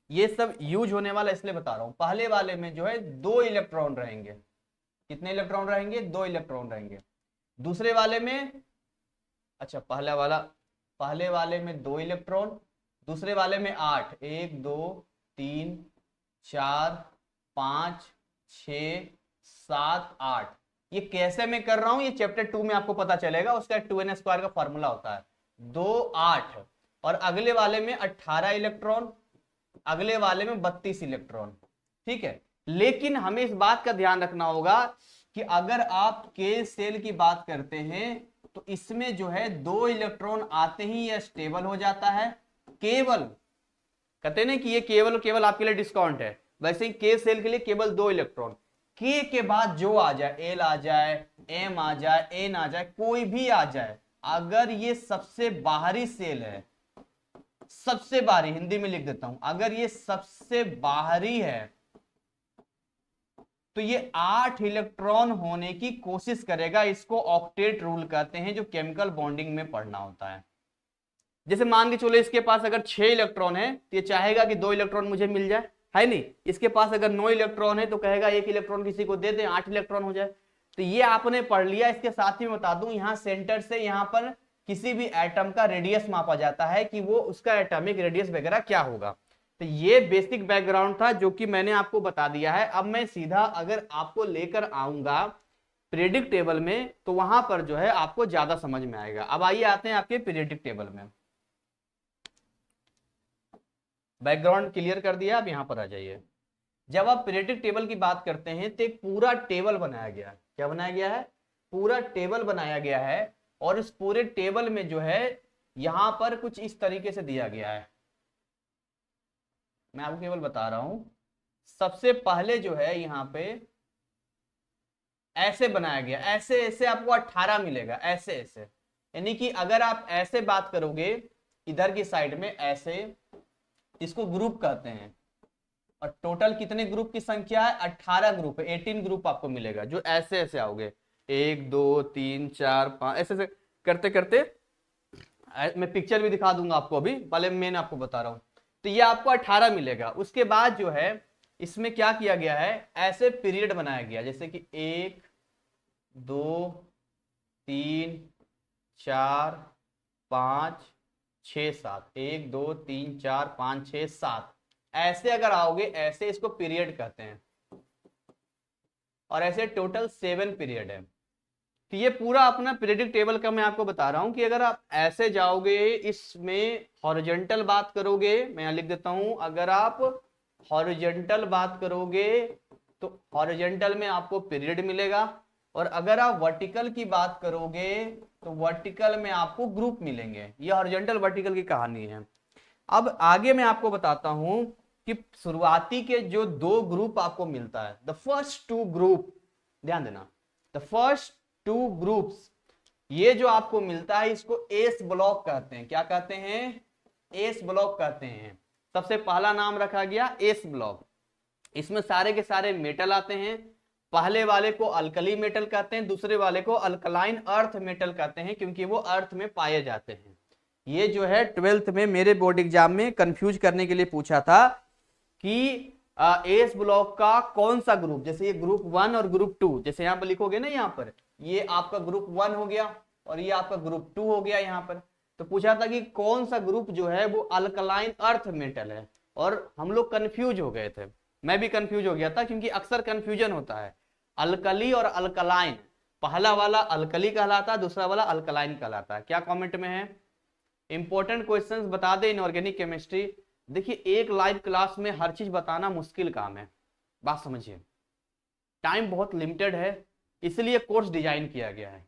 ये सब यूज होने वाला, इसलिए बता रहा हूं, पहले वाले में जो है 2 इलेक्ट्रॉन रहेंगे। कितने इलेक्ट्रॉन रहेंगे, 2 इलेक्ट्रॉन रहेंगे। दूसरे वाले में, अच्छा पहले वाले में 2 इलेक्ट्रॉन, दूसरे वाले में 8, 1 2 3 4 5 6 7 8। ये कैसे मैं कर रहा हूं, ये चैप्टर 2 में आपको पता चलेगा, उसका 2n² का फॉर्मूला होता है 2 8, और अगले वाले में 18 इलेक्ट्रॉन, अगले वाले में 32 इलेक्ट्रॉन, ठीक है। लेकिन हमें इस बात का ध्यान रखना होगा कि अगर आप के सेल की बात करते हैं तो इसमें जो है 2 इलेक्ट्रॉन आते ही यह स्टेबल हो जाता है। केवल कहते हैं कि ये केवल आपके लिए डिस्काउंट है, वैसे ही के सेल के लिए केवल 2 इलेक्ट्रॉन। के के बाद जो आ जाए, एल आ जाए, एम आ जाए, एन आ जाए, कोई भी आ जाए, अगर ये सबसे बाहरी सेल है, सबसे बाहरी, हिंदी में लिख देता हूं, अगर ये सबसे बाहरी है तो ये 8 इलेक्ट्रॉन होने की कोशिश करेगा। इसको ऑक्टेट रूल कहते हैं, जो केमिकल बॉन्डिंग में पढ़ना होता है। जैसे मान के चलो इसके पास अगर 6 इलेक्ट्रॉन है तो ये चाहेगा कि 2 इलेक्ट्रॉन मुझे मिल जाए, है नहीं। इसके पास अगर 9 इलेक्ट्रॉन है तो कहेगा 1 इलेक्ट्रॉन किसी को दे दे, 8 इलेक्ट्रॉन हो जाए। तो ये आपने पढ़ लिया। इसके साथ ही मैं बता दूं, यहां सेंटर से यहां पर किसी भी एटम का रेडियस मापा जाता है कि वो उसका एटॉमिक रेडियस वगैरह क्या होगा। तो ये बेसिक बैकग्राउंड था जो कि मैंने आपको बता दिया है। अब मैं सीधा अगर आपको लेकर आऊंगा पीरियडिक टेबल में तो वहां पर जो है आपको ज्यादा समझ में आएगा। अब आइए आते हैं आपके पीरियडिक टेबल में। बैकग्राउंड क्लियर कर दिया, अब यहां पर आ जाइए। जब आप पीरियडिक टेबल की बात करते हैं तो एक पूरा टेबल बनाया गया है। क्या बनाया गया है? पूरा टेबल बनाया गया है। और इस पूरे टेबल में जो है यहां पर कुछ इस तरीके से दिया गया है। मैं आपको केवल बता रहा हूं। सबसे पहले जो है यहां पे ऐसे बनाया गया, ऐसे ऐसे आपको 18 मिलेगा, ऐसे ऐसे। यानी कि अगर आप ऐसे बात करोगे इधर की साइड में ऐसे, इसको ग्रुप कहते हैं। और टोटल कितने ग्रुप की संख्या है? 18 ग्रुप है, 18 ग्रुप आपको मिलेगा जो ऐसे ऐसे आओगे, 1 2 3 4 5 ऐसे ऐसे करते करते। मैं पिक्चर भी दिखा दूंगा आपको, अभी पहले मैं आपको बता रहा हूं। तो ये आपको 18 मिलेगा। उसके बाद जो है इसमें क्या किया गया है, ऐसे पीरियड बनाया गया, जैसे कि 1 2 3 4 5 6 7, 1 2 3 4 5 6 7, ऐसे अगर आओगे ऐसे, इसको पीरियड कहते हैं। और ऐसे टोटल 7 पीरियड है। तो ये पूरा अपना पीरियडिक टेबल का मैं आपको बता रहा हूं कि अगर आप ऐसे जाओगे, इसमें हॉरिजॉन्टल बात करोगे, मैं यहां लिख देता हूं, अगर आप हॉरिजॉन्टल बात करोगे तो हॉरिजॉन्टल में आपको पीरियड मिलेगा। और अगर आप वर्टिकल की बात करोगे तो वर्टिकल में आपको ग्रुप मिलेंगे। ये हॉरिजॉन्टल वर्टिकल की कहानी है। अब आगे मैं आपको बताता हूं कि शुरुआती के जो 2 ग्रुप आपको मिलता है, द फर्स्ट 2 ग्रुप, ध्यान देना, द फर्स्ट 2 ग्रुप्स, ये जो आपको मिलता है इसको एस ब्लॉक कहते हैं। क्या कहते हैं? एस ब्लॉक कहते हैं। सबसे पहला नाम रखा गया एस ब्लॉक। इसमें सारे के सारे मेटल आते हैं। पहले वाले को अल्कली मेटल कहते हैं, दूसरे वाले को अल्कलाइन अर्थ मेटल कहते हैं, क्योंकि वो अर्थ में पाए जाते हैं। ये जो है 12th में मेरे बोर्ड एग्जाम में कंफ्यूज करने के लिए पूछा था कि एस ब्लॉक का कौन सा ग्रुप, जैसे ये ग्रुप 1 और ग्रुप 2, जैसे यहां पर लिखोगे ना, यहां पर ये आपका ग्रुप 1 हो गया और ये आपका ग्रुप 2 हो गया यहां पर। तो पूछा था कि कौन सा ग्रुप जो है वो अल्कलाइन अर्थ मेटल है, और हम लोग कंफ्यूज हो गए थे। मैं भी कंफ्यूज हो गया था, क्योंकि अक्सर कंफ्यूजन होता है अल्कली और अल्कलाइन। पहला वाला अल्कली कहलाता है, दूसरा वाला अल्कलाइन कहलाता है। क्या कमेंट में है? इंपॉर्टेंट क्वेश्चंस बता दे इनऑर्गेनिक केमिस्ट्री। देखिए एक लाइव क्लास में हर चीज बताना मुश्किल काम है, बात समझिए। टाइम बहुत लिमिटेड है, इसलिए कोर्स डिजाइन किया गया है।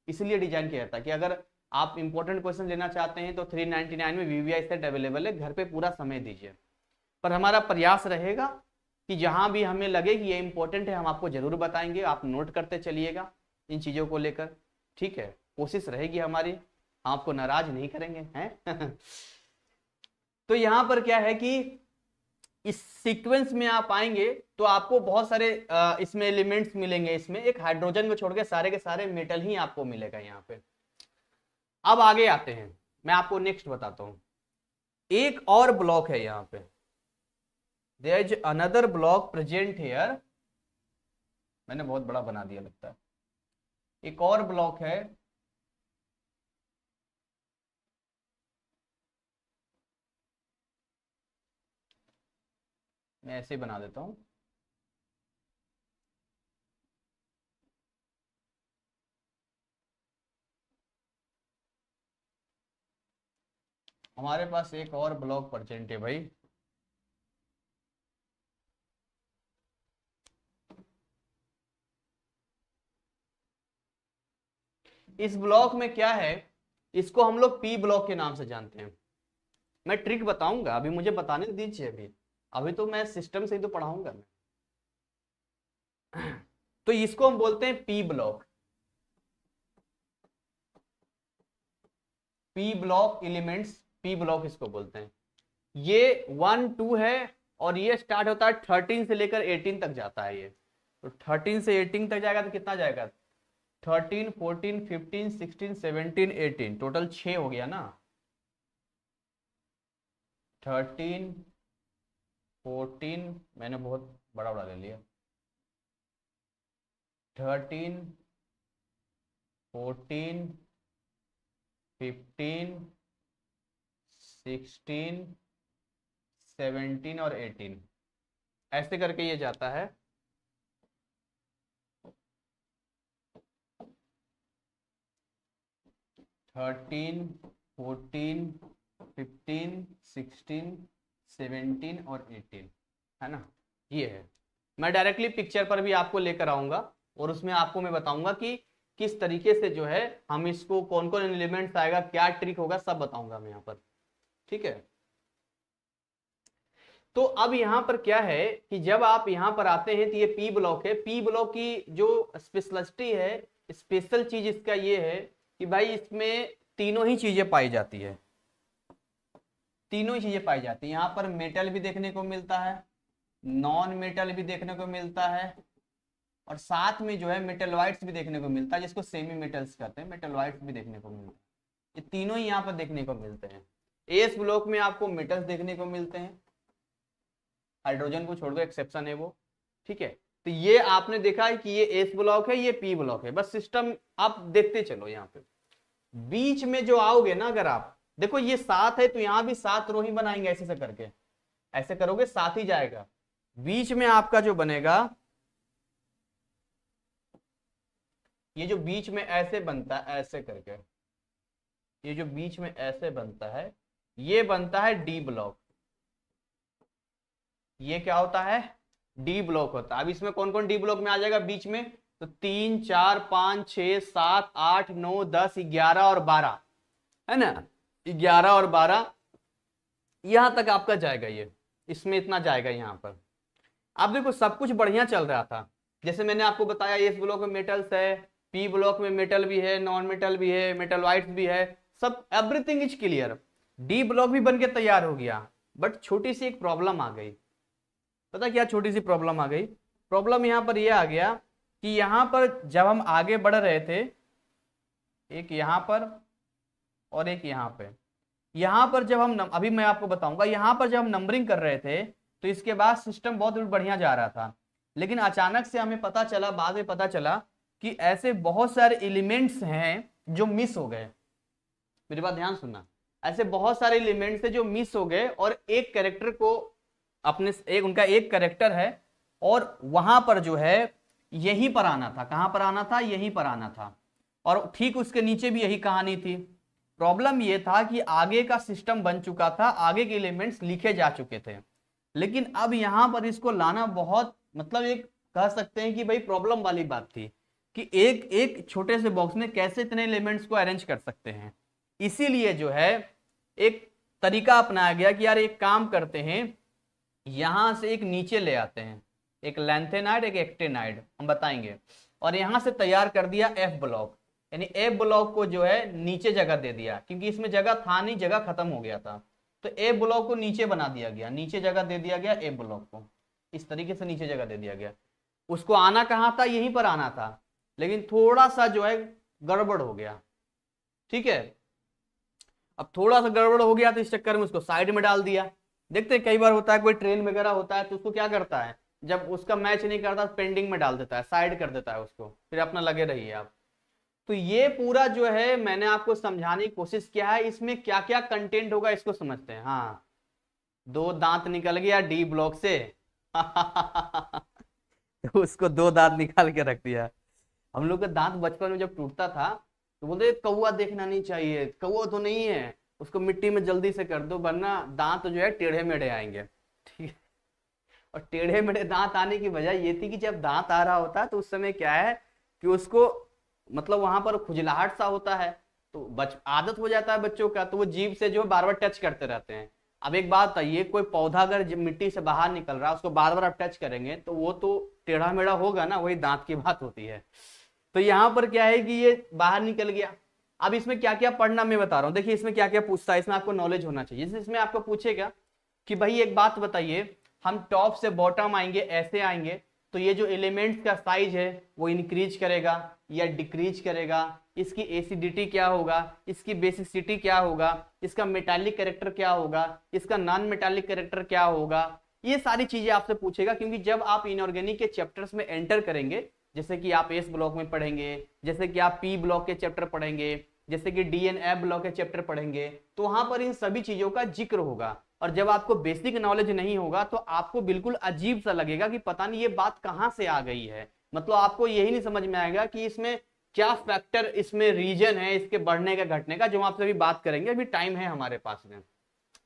इसलिए डिजाइन किया था कि अगर आप इंपॉर्टेंट क्वेश्चन लेना चाहते हैं तो 399 में वीवीआई सेट अवेलेबल है, घर पे पूरा समय दीजिए। पर हमारा प्रयास रहेगा कि जहां भी हमें लगे कि ये इंपॉर्टेंट है हम आपको जरूर बताएंगे, आप नोट करते चलिएगा इन चीजों को लेकर। ठीक है, कोशिश रहेगी हमारी, हम आपको नाराज नहीं करेंगे हैं। तो यहां पर क्या है कि इस सीक्वेंस में आप आएंगे तो आपको बहुत सारे इसमें एलिमेंट्स मिलेंगे। इसमें एक हाइड्रोजन को छोड़ के सारे मेटल ही आपको मिलेगा यहाँ पे। अब आगे आते हैं, मैं आपको नेक्स्ट बताता हूं। एक और ब्लॉक है यहाँ पे, there is another block present here. मैंने बहुत बड़ा बना दिया लगता है। एक और ब्लॉक है, मैं ऐसे बना देता हूं। हमारे पास एक और ब्लॉक प्रेजेंट है भाई। इस ब्लॉक में क्या है, इसको हम लोग पी ब्लॉक के नाम से जानते हैं। मैं ट्रिक बताऊंगा, अभी मुझे बताने दीजिए। अभी अभी तो मैं सिस्टम से ही तो पढ़ाऊंगा मैं। तो इसको हम बोलते हैं P block. P block elements, P block इसको बोलते हैं। ये 1 2 है, और ये स्टार्ट होता है 13 से लेकर 18 तक जाता है ये। तो 13 से 18 तक जाएगा तो कितना जाएगा? 13 14 15 16 17 18, टोटल 6 हो गया ना। 13 14, मैंने बहुत बड़ा बड़ा ले लिया। 13 14 15, 16, 17 और 18, ऐसे करके ये जाता है। 13, 14, 15, 16, 17 और 18, है ना, ये है। मैं डायरेक्टली पिक्चर पर भी आपको लेकर आऊंगा और उसमें आपको मैं बताऊंगा कि किस तरीके से जो है हम इसको, कौन कौन एलिमेंट्स आएगा, क्या ट्रिक होगा, सब बताऊंगा मैं यहाँ पर, ठीक है। तो अब यहाँ पर क्या है कि जब आप यहाँ पर आते हैं तो ये पी ब्लॉक है। पी ब्लॉक की जो स्पेशलिटी है, स्पेशल चीज इसका ये है कि भाई इसमें तीनों ही चीजें पाई जाती है, तीनों ही चीजें पाई जाती है। यहाँ पर मेटल भी देखने को मिलता है, नॉन मेटल भी देखने को मिलता है, और साथ में जो है मेटलवाइट्स भी देखने को मिलता है, जिसको सेमी मेटल्स कहते हैं, मेटलवाइट्स भी देखने को मिलता है। ये तीनों ही यहाँ पर देखने को मिलते हैं। एस ब्लॉक में आपको मेटल्स देखने को मिलते हैं, हाइड्रोजन को छोड़ दो, एक्सेप्शन है वो, ठीक है। तो ये आपने देखा है कि ये एस ब्लॉक है, ये पी ब्लॉक है, बस सिस्टम आप देखते चलो। यहाँ पे बीच में जो आओगे ना, अगर आप देखो ये 7 है तो यहाँ भी 7 रो ही बनाएंगे, ऐसे करके, ऐसे करोगे 7 ही जाएगा। बीच में आपका जो बनेगा, ये जो बीच में ऐसे बनता है, ऐसे करके, ये जो बीच में ऐसे बनता है, ये बनता है डी ब्लॉक। ये क्या होता है? डी ब्लॉक होता है। अब इसमें कौन कौन डी ब्लॉक में आ जाएगा बीच में? तो 3, 4, 5, 6, 7, 8, 9, 10, 11 और 12, है ना, 11 और 12 यहां तक आपका जाएगा। ये इसमें इतना जाएगा यहाँ पर। अब देखो सब कुछ बढ़िया चल रहा था, जैसे मैंने आपको बताया एस ब्लॉक में मेटल्स है, पी ब्लॉक में मेटल भी है, नॉन मेटल भी है, मेटलवाइट्स भी है, सब everything is clear. D block भी बन के तैयार हो गया, बट छोटी सी एक प्रॉब्लम आ गई। पता क्या छोटी सी प्रॉब्लम आ गई? प्रॉब्लम यहाँ पर यह आ गया कि यहाँ पर जब हम आगे बढ़ रहे थे, एक यहाँ पर और एक यहाँ पे, यहाँ पर जब हम अभी मैं आपको बताऊंगा, यहाँ पर जब हम नंबरिंग कर रहे थे तो इसके बाद सिस्टम बहुत बढ़िया जा रहा था, लेकिन अचानक से हमें पता चला, बाद में पता चला कि ऐसे बहुत सारे एलिमेंट्स हैं जो मिस हो गए। मेरी बात ध्यान सुनना, ऐसे बहुत सारे एलिमेंट्स हैं जो मिस हो गए, और एक कैरेक्टर को अपने एक उनका एक कैरेक्टर है, और वहां पर जो है यहीं पर आना था। कहां पर आना था? यहीं पर आना था, और ठीक उसके नीचे भी यही कहानी थी। प्रॉब्लम यह था कि आगे का सिस्टम बन चुका था, आगे के एलिमेंट्स लिखे जा चुके थे, लेकिन अब यहां पर इसको लाना बहुत, मतलब एक कह सकते हैं कि भाई प्रॉब्लम वाली बात थी कि एक एक छोटे से बॉक्स में कैसे इतने एलिमेंट्स को अरेंज कर सकते हैं। इसीलिए जो है एक तरीका अपनाया गया कि यार एक काम करते हैं, यहां से एक नीचे ले आते हैं, एक लैंथेनाइड एक एक्टेनाइड, हम बताएंगे, और यहां से तैयार कर दिया एफ ब्लॉक। यानी एफ ब्लॉक को जो है नीचे जगह दे दिया, क्योंकि इसमें जगह था नहीं, जगह खत्म हो गया था, तो ए ब्लॉक को नीचे बना दिया गया, नीचे जगह दे दिया गया ए ब्लॉक को, इस तरीके से नीचे जगह दे दिया गया। उसको आना कहाँ था? यहीं पर आना था, लेकिन थोड़ा सा जो है गड़बड़ हो गया, ठीक है। अब थोड़ा सा गड़बड़ हो गया तो इस चक्कर में उसको साइड में डाल दिया। देखते हैं कई बार होता है, कोई ट्रेन वगैरह होता है तो उसको क्या करता है, जब उसका मैच नहीं करता पेंडिंग में डाल देता है, साइड कर देता है उसको, फिर अपना लगे रहिए आप। तो ये पूरा जो है मैंने आपको समझाने की कोशिश किया है, इसमें क्या क्या कंटेंट होगा इसको समझते हैं। हाँ, 2 दांत निकल गया डी ब्लॉक से तो उसको 2 दांत निकाल के रख दिया। हम लोग का दांत बचपन में जब टूटता था तो बोलते कौवा देखना नहीं चाहिए, कौवा तो नहीं है, उसको मिट्टी में जल्दी से कर दो वरना दांत जो है टेढ़े मेढ़े आएंगे, ठीक है। और टेढ़े मेढ़े दांत आने की वजह ये थी कि जब दांत आ रहा होता है तो उस समय क्या है कि उसको मतलब वहां पर खुजलाहट सा होता है, तो आदत हो जाता है बच्चों का, तो वो जीभ से जो बार बार टच करते रहते हैं। अब एक बात बताइए, कोई पौधा अगर मिट्टी से बाहर निकल रहा है उसको बार बार आप टच करेंगे तो वो तो टेढ़ा मेढ़ा होगा ना, वही दांत की बात होती है। तो यहाँ पर क्या है कि ये बाहर निकल गया। अब इसमें क्या क्या पढ़ना मैं बता रहा हूँ, देखिए इसमें क्या क्या पूछता है, इसमें आपको नॉलेज होना चाहिए। जैसे इसमें आपको पूछेगा कि भाई एक बात बताइए, हम टॉप से बॉटम आएंगे, ऐसे आएंगे, तो ये जो एलिमेंट्स का साइज है वो इंक्रीज करेगा या डिक्रीज करेगा, इसकी एसिडिटी क्या होगा, इसकी बेसिसिटी क्या होगा, इसका मेटालिक कैरेक्टर क्या होगा, इसका नॉन मेटालिक कैरेक्टर क्या होगा, ये सारी चीजें आपसे पूछेगा। क्योंकि जब आप इनऑर्गेनिक के चैप्टर्स में एंटर करेंगे, जैसे कि आप एस ब्लॉक में पढ़ेंगे, जैसे कि आप पी ब्लॉक के चैप्टर पढ़ेंगे, जैसे कि डीएनए ब्लॉक के चैप्टर पढ़ेंगे तो वहां पर इन सभी चीजों का जिक्र होगा। और जब आपको बेसिक नॉलेज नहीं होगा तो आपको बिल्कुल अजीब सा लगेगा कि पता नहीं ये बात कहां से आ गई है। मतलब आपको यही नहीं समझ में आएगा कि इसमें क्या फैक्टर, इसमें रीजन है इसके बढ़ने का घटने का, जो आपसे अभी बात करेंगे, अभी टाइम है हमारे पास में।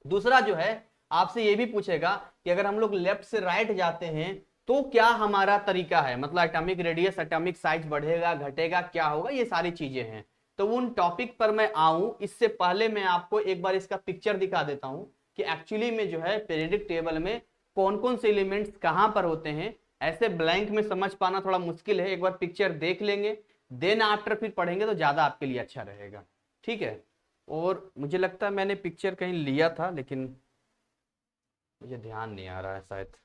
दूसरा जो है आपसे ये भी पूछेगा कि अगर हम लोग लेफ्ट से राइट जाते हैं तो क्या हमारा तरीका है, मतलब एटॉमिक रेडियस, एटॉमिक साइज बढ़ेगा घटेगा, क्या होगा, ये सारी चीजें हैं। तो उन टॉपिक पर मैं आऊं इससे पहले मैं आपको एक बार इसका पिक्चर दिखा देता हूं कि एक्चुअली में जो है पीरियोडिक टेबल में कौन कौन से एलिमेंट्स कहां पर होते हैं। ऐसे ब्लैंक में समझ पाना थोड़ा मुश्किल है, एक बार पिक्चर देख लेंगे देन आफ्टर फिर पढ़ेंगे तो ज्यादा आपके लिए अच्छा रहेगा, ठीक है। और मुझे लगता है मैंने पिक्चर कहीं लिया था लेकिन मुझे ध्यान नहीं आ रहा है शायद।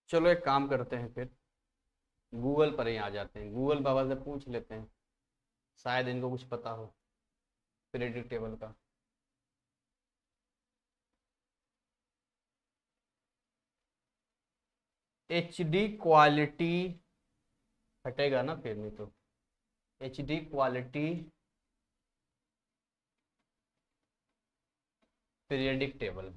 चलो एक काम करते हैं फिर, गूगल पर ही आ जाते हैं, गूगल बाबा से पूछ लेते हैं, शायद इनको कुछ पता हो पीरियोडिक टेबल का। एच डी क्वालिटी हटेगा ना फिर, नहीं तो H D quality periodic table.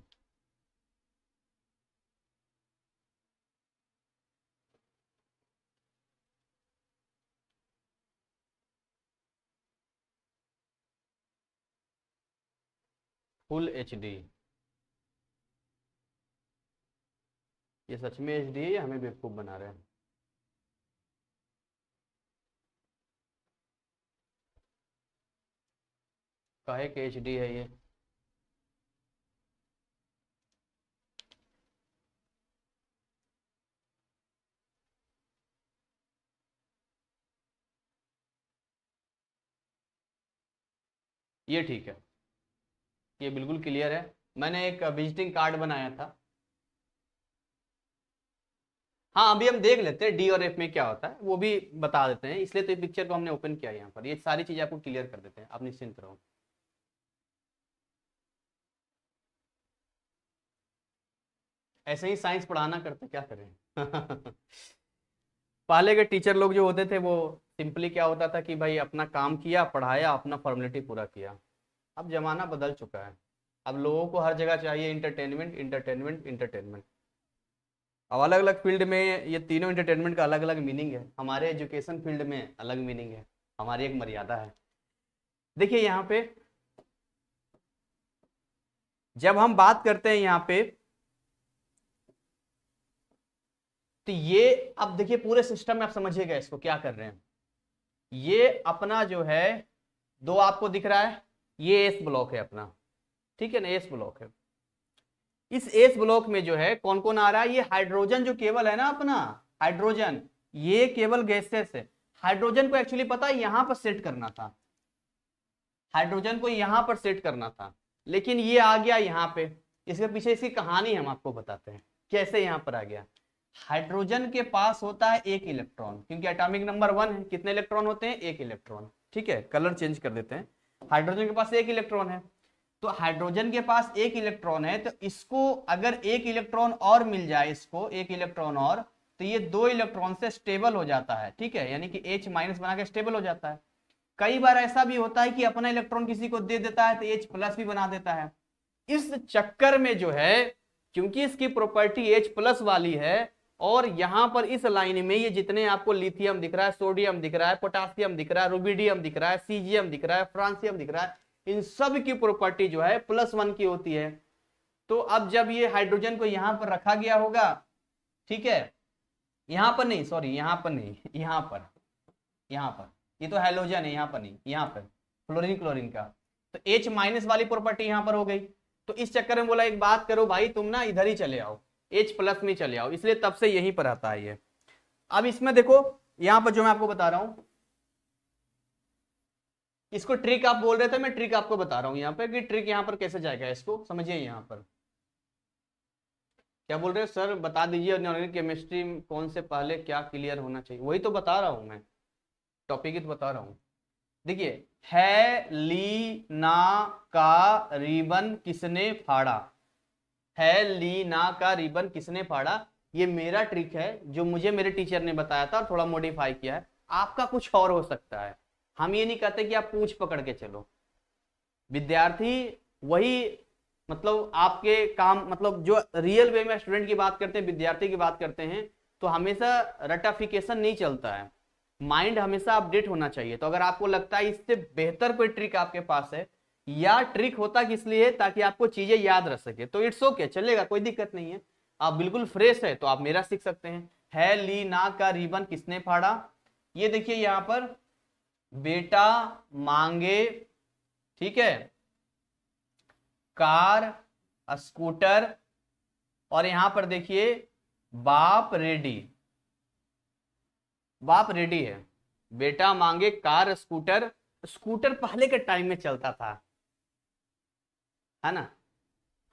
Full H D, ये सच में एच डी है या हमें बेवकूफ बना रहे हैं? काहे के एच डी है ये? ये ठीक है, ये बिल्कुल क्लियर है। मैंने एक विजिटिंग कार्ड बनाया था। हाँ अभी हम देख लेते हैं डी और एफ में क्या होता है वो भी बता देते हैं, इसलिए तो ये पिक्चर को हमने ओपन किया है यहाँ पर, ये सारी चीजें आपको क्लियर कर देते हैं, आप निश्चिंत रहो। ऐसे ही साइंस पढ़ाना करते, क्या करें। पहले के टीचर लोग जो होते थे वो सिंपली क्या होता था कि भाई अपना काम किया, पढ़ाया, अपना फॉर्मेलिटी पूरा किया। अब जमाना बदल चुका है, अब लोगों को हर जगह चाहिए इंटरटेनमेंट इंटरटेनमेंट इंटरटेनमेंट। अब अलग अलग फील्ड में ये तीनों इंटरटेनमेंट का अलग अलग मीनिंग है, हमारे एजुकेशन फील्ड में अलग मीनिंग है, हमारी एक मर्यादा है। देखिए यहाँ पे जब हम बात करते हैं यहाँ पे तो ये, अब देखिए पूरे सिस्टम में आप समझिएगा इसको क्या कर रहे हैं। ये अपना जो है दो आपको दिख रहा है, ये एस ब्लॉक है अपना, ठीक है ना, एस ब्लॉक है। इस एस ब्लॉक में जो है कौन कौन आ रहा है, ये हाइड्रोजन जो केवल है ना अपना, हाइड्रोजन, ये केवल गैसेस है। हाइड्रोजन को एक्चुअली पता है यहां पर सेट करना था, हाइड्रोजन को यहां पर सेट करना था, लेकिन ये आ गया यहाँ पे। इसके पीछे इसकी कहानी हम आपको बताते हैं कैसे यहां पर आ गया। हाइड्रोजन के पास होता है एक इलेक्ट्रॉन, क्योंकि एटॉमिक नंबर 1 है, कितने इलेक्ट्रॉन होते हैं, एक इलेक्ट्रॉन, ठीक है। कलर चेंज कर देते हैं, हाइड्रोजन के पास एक इलेक्ट्रॉन है। तो हाइड्रोजन के पास एक इलेक्ट्रॉन है, तो इसको अगर एक इलेक्ट्रॉन और मिल जाए, इसको एक इलेक्ट्रॉन और, तो ये दो इलेक्ट्रॉन से स्टेबल हो जाता है, ठीक है, यानी कि H माइनस बना के स्टेबल हो जाता है। कई बार ऐसा भी होता है कि अपना इलेक्ट्रॉन किसी को दे देता है तो H प्लस भी बना देता है। इस चक्कर में जो है, क्योंकि इसकी प्रॉपर्टी H प्लस वाली है, और यहां पर इस लाइन में ये जितने आपको लिथियम दिख रहा है, सोडियम दिख रहा है, पोटासियम दिख रहा है, रुबिडियम दिख रहा है, सीजियम दिख रहा है, फ्रांसियम दिख रहा है, इन सब की प्रॉपर्टी जो है +1 की होती है। तो अब जब ये हाइड्रोजन को यहां पर रखा गया होगा, ठीक है, यहां पर नहीं, सॉरी यहां पर नहीं, यहां पर, यहां पर, ये तो हैलोजन है, यहां पर नहीं, यहां पर फ्लोरीन क्लोरीन का, तो H माइनस वाली प्रॉपर्टी यहां पर हो गई। तो इस चक्कर में बोला एक बात करो भाई, तुम ना इधर ही चले आओ, H प्लस में चले आओ, इसलिए तब से यहीं पर आता है ये। अब इसमें देखो यहां पर जो मैं आपको बता रहा हूं, इसको ट्रिक आप बोल रहे थे, मैं ट्रिक आपको बता रहा हूं यहाँ पे कि ट्रिक यहाँ पर कैसे जाएगा, इसको समझिए। यहाँ पर क्या बोल रहे हो सर, बता दीजिए ऑर्गेनिक केमिस्ट्री कौन से पहले क्या क्लियर होना चाहिए, वही तो बता रहा हूं मैं, टॉपिक ही तो बता रहा हूं। देखिए, हेलीना का रिबन किसने फाड़ा, हेलीना का रिबन किसने फाड़ा, ये मेरा ट्रिक है जो मुझे मेरे टीचर ने बताया था और थोड़ा मॉडिफाई किया है। आपका कुछ और हो सकता है, हम ये नहीं कहते कि आप पूछ पकड़ के चलो। विद्यार्थी वही, मतलब आपके काम, मतलब जो रियल वे में स्टूडेंट की बात करते हैं, विद्यार्थी की बात करते हैं, तो हमेशा रटाफिकेशन नहीं चलता है, माइंड हमेशा अपडेट होना चाहिए। तो अगर आपको लगता है इससे बेहतर कोई ट्रिक आपके पास है, या ट्रिक होता किस लिए, ताकि आपको चीजें याद रह सके, तो इट्स ओके, चलेगा, कोई दिक्कत नहीं है। आप बिल्कुल फ्रेश है तो आप मेरा सीख सकते हैं। है ली ना का रिबन किसने फाड़ा, ये देखिए यहां पर बेटा मांगे, ठीक है, कार, स्कूटर, और यहां पर देखिए बाप रेडी, बाप रेडी है। बेटा मांगे कार, स्कूटर, स्कूटर पहले के टाइम में चलता था, है ना,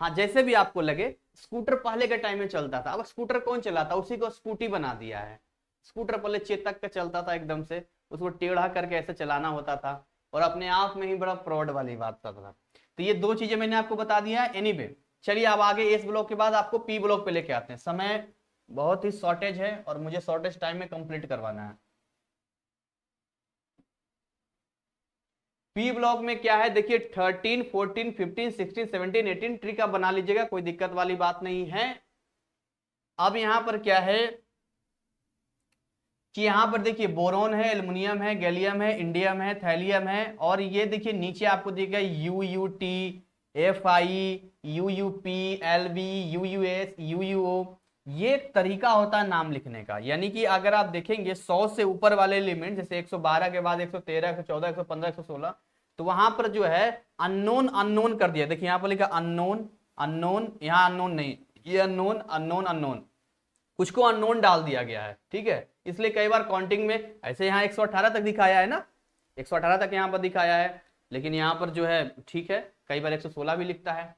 हाँ जैसे भी आपको लगे, स्कूटर पहले के टाइम में चलता था। अब स्कूटर कौन चलाता, उसी को स्कूटी बना दिया है। स्कूटर पहले चेतक का चलता था एकदम से, उसको टेढ़ा करके ऐसे चलाना होता था, और अपने आप में ही बड़ा प्राउड वाली बात था। तो ये दो चीजें मैंने आपको बता दिया है। एनीवे, चलिए अब आगे एस ब्लॉक के बाद आपको पी ब्लॉक पे लेके आते हैं। समय बहुत ही शॉर्टेज है और मुझे शॉर्टेज टाइम में कंप्लीट करवाना है। पी ब्लॉक में क्या है, देखिए 13, 14, 15, 16, 17, 18 ट्रिक आप बना लीजिएगा, कोई दिक्कत वाली बात नहीं है। अब यहां पर क्या है कि यहां पर देखिए बोरोन है, एल्युमिनियम है, गैलियम है, इंडियम है, थैलियम है, और ये देखिए नीचे आपको दिखेगा UUT, FI, UUP, LB, UUS, UUO। ये एक तरीका होता है नाम लिखने का, यानी कि अगर आप देखेंगे 100 से ऊपर वाले एलिमेंट, जैसे 112 के बाद 113, 114, 115, 116, तो वहां पर जो है अननोन अननोन कर दिया। देखिए यहां पर लिखा अननोन अननोन, यहां अननोन नहीं, ये अननोन अननोन अननोन, कुछ को अननोन डाल दिया गया है, ठीक है। इसलिए कई बार काउंटिंग में ऐसे यहाँ 118 तक दिखाया है ना, 118 तक यहाँ पर दिखाया है, लेकिन यहाँ पर जो है ठीक है, कई बार 116 भी लिखता है।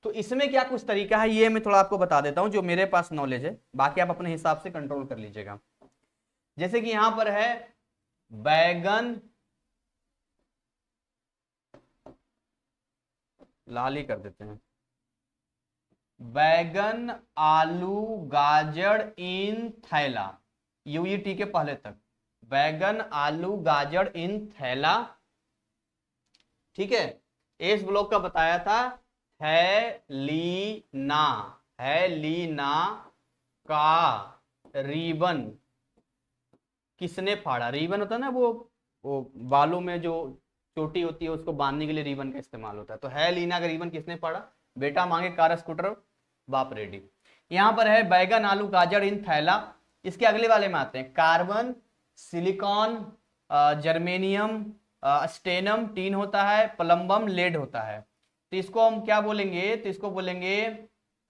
तो इसमें क्या कुछ तरीका है, ये मैं थोड़ा आपको बता देता हूं जो मेरे पास नॉलेज है, बाकी आप अपने हिसाब से कंट्रोल कर लीजिएगा। जैसे कि यहां पर है बैगन, लाल ही कर देते हैं, बैगन, आलू, गाजर इन थैला, UUT के पहले तक, बैगन, आलू, गाजर इन थैला, ठीक है। एस ब्लॉक का बताया था हेलीना, हेलीना का रिबन किसने फाड़ा, रिबन होता है ना वो बालों में जो चोटी होती है उसको बांधने के लिए रिबन का इस्तेमाल होता है। तो हेलीना का रिबन किसने फाड़ा, बेटा मांगे कार, स्कूटर, बाप रेडी। यहां पर है बैगन, आलू, गाजर इन थैला। इसके अगले वाले में आते हैं, carbon, silicon, germanium, stannum tin होता है, प्लम्बम लेड होता है। तो इसको हम क्या बोलेंगे, तो इसको बोलेंगे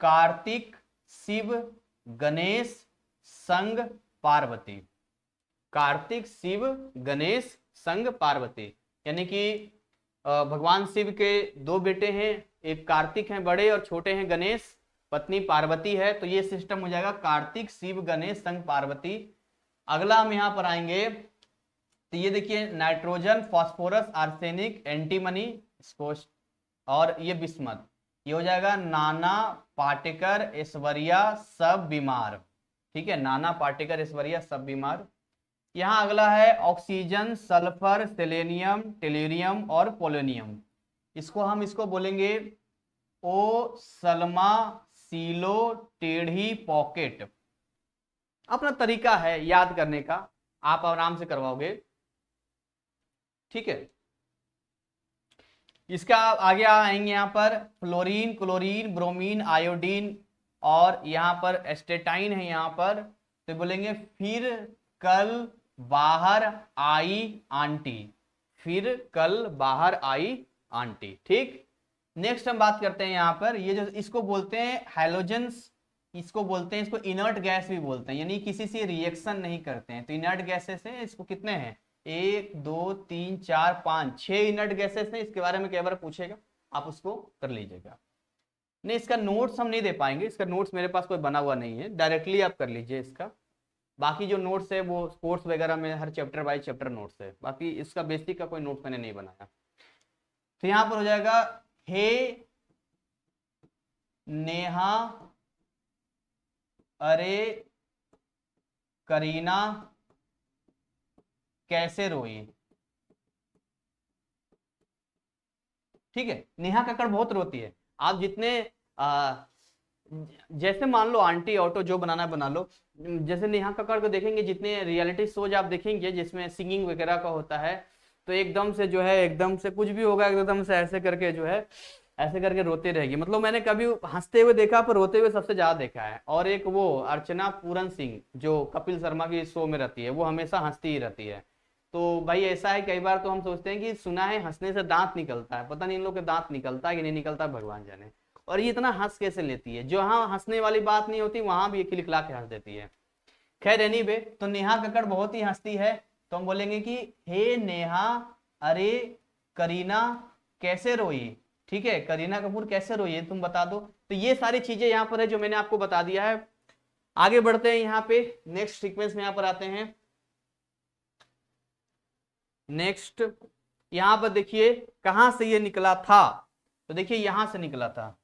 कार्तिक, शिव, गणेश, संग, पार्वती। कार्तिक, शिव, गणेश, संग, पार्वती, यानी कि भगवान शिव के दो बेटे हैं, एक कार्तिक हैं बड़े और छोटे हैं गणेश, पत्नी पार्वती है। तो ये सिस्टम हो जाएगा कार्तिक, शिव, गणेश, संग, पार्वती। अगला हम यहां पर आएंगे, तो ये देखिए नाइट्रोजन, फास्फोरस, आर्सेनिक, एंटीमनी, इसको, और ये बिस्मत, ये हो जाएगा नाना, पाटेकर, ऐश्वर्या, सब बीमार, ठीक है, नाना, पाटेकर, ऐश्वर्या, सब बीमार। यहां अगला है ऑक्सीजन, सल्फर, सेलेनियम, टेल्यूरियम और पोलोनियम। इसको बोलेंगे ओ सलमा, सीलो, टेढ़ी, पॉकेट। अपना तरीका है याद करने का, आप आराम से करवाओगे, ठीक है। इसका आगे आएंगे यहां पर फ्लोरीन, क्लोरीन, ब्रोमीन, आयोडीन, और यहां पर एस्टेटाइन है यहां पर, तो बोलेंगे फिर कल बाहर आई आंटी, फिर कल बाहर आई आंटी, ठीक। नेक्स्ट हम बात करते हैं यहां पर, ये जो इसको बोलते हैं हैलोजेंस, इसको बोलते हैं, इसको इनर्ट गैस भी बोलते हैं, यानी किसी से रिएक्शन नहीं करते हैं। तो इनर्ट गैसेस हैं, इसको कितने हैं, 1 2 3 4 5 6 इनर्ट गैसेस हैं। इसके बारे में कई बार पूछेगा, आप उसको कर लीजिएगा। नहीं, इसका नोट्स हम नहीं दे पाएंगे, इसका नोट्स मेरे पास कोई बना हुआ नहीं है, डायरेक्टली आप कर लीजिए इसका। बाकी जो नोट्स है वो कोर्स वगैरह में हर चैप्टर बाय चैप्टर नोट्स है, बाकी इसका बेसिक का कोई नोट्स मैंने नहीं बनाया। तो यहां पर हो जाएगा हे नेहा अरे करीना कैसे रोई। ठीक है, नेहा कक्कड़ बहुत रोती है। आप जितने जैसे मान लो आंटी ऑटो जो बनाना बना लो, जैसे नेहा कक्कड़ को देखेंगे, जितने रियलिटी शोज आप देखेंगे जिसमें सिंगिंग वगैरह का होता है, तो एकदम से जो है, एकदम से कुछ भी होगा एकदम से ऐसे करके जो है, ऐसे करके रोते रहेगी। मतलब मैंने कभी हंसते हुए देखा पर रोते हुए सबसे ज्यादा देखा है। और एक वो अर्चना पूरन सिंह जो कपिल शर्मा की शो में रहती है, वो हमेशा हंसती ही रहती है। तो भाई ऐसा है, कई बार तो हम सोचते हैं कि सुना है हंसने से दांत निकलता है, पता नहीं इन लोग के दांत निकलता है कि नहीं निकलता, भगवान जाने। और ये इतना हंस कैसे लेती है, जहां हंसने वाली बात नहीं होती वहां भी खिलखिला के हंस देती है। खैर एनीवे, तो नेहा कक्कड़ बहुत ही हंसती है, तो हम बोलेंगे कि हे नेहा अरे करीना कैसे रोई। ठीक है, करीना कपूर कैसे रोई तुम बता दो। तो ये सारी चीजें यहाँ पर है जो मैंने आपको बता दिया है। आगे बढ़ते हैं यहाँ पे, नेक्स्ट सीक्वेंस में यहाँ पर आते हैं। नेक्स्ट यहां पर देखिए कहां से ये निकला था, तो देखिए यहां से निकला था,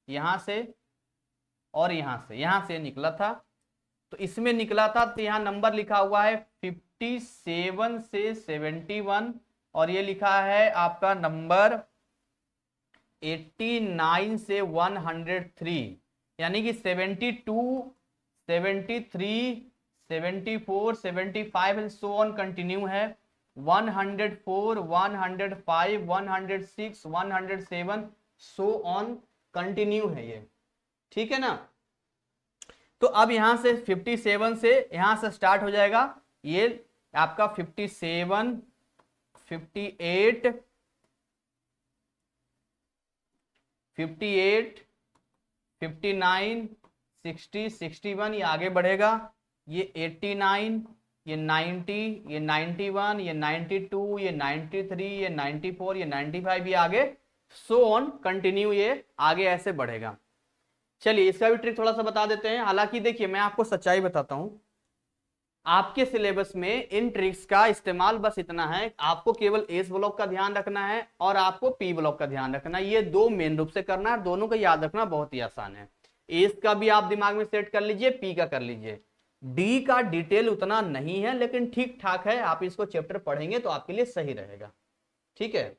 यहां से और यहां से निकला था। तो इसमें निकला था, तो यहां नंबर लिखा हुआ है 57 से 71, और ये लिखा है आपका नंबर 89 से 103, यानी कि 72, 73, 74, 75 एंड सो ऑन कंटिन्यू है। 104, 105, 106, 107 सो ऑन कंटिन्यू है ये। ठीक है ना। तो अब यहां से 57 से यहां से स्टार्ट हो जाएगा ये आपका 57, 58, 58, 59, 60, 61, ये आगे बढ़ेगा। ये 89, ये 90, ये 91, ये 92, ये 93, ये 94, ये 95, ये आगे सो ऑन कंटिन्यू, ये आगे ऐसे बढ़ेगा। चलिए इसका भी ट्रिक थोड़ा सा बता देते हैं। हालांकि देखिए मैं आपको सच्चाई बताता हूं, आपके सिलेबस में इन ट्रिक्स का इस्तेमाल बस इतना है, आपको केवल एस ब्लॉक का ध्यान रखना है और आपको पी ब्लॉक का ध्यान रखना है। ये दो मेन रूप से करना है, दोनों का याद रखना बहुत ही आसान है। एस का भी आप दिमाग में सेट कर लीजिए, पी का कर लीजिए। डी का डिटेल उतना नहीं है लेकिन ठीक ठाक है, आप इसको चैप्टर पढ़ेंगे तो आपके लिए सही रहेगा। ठीक है,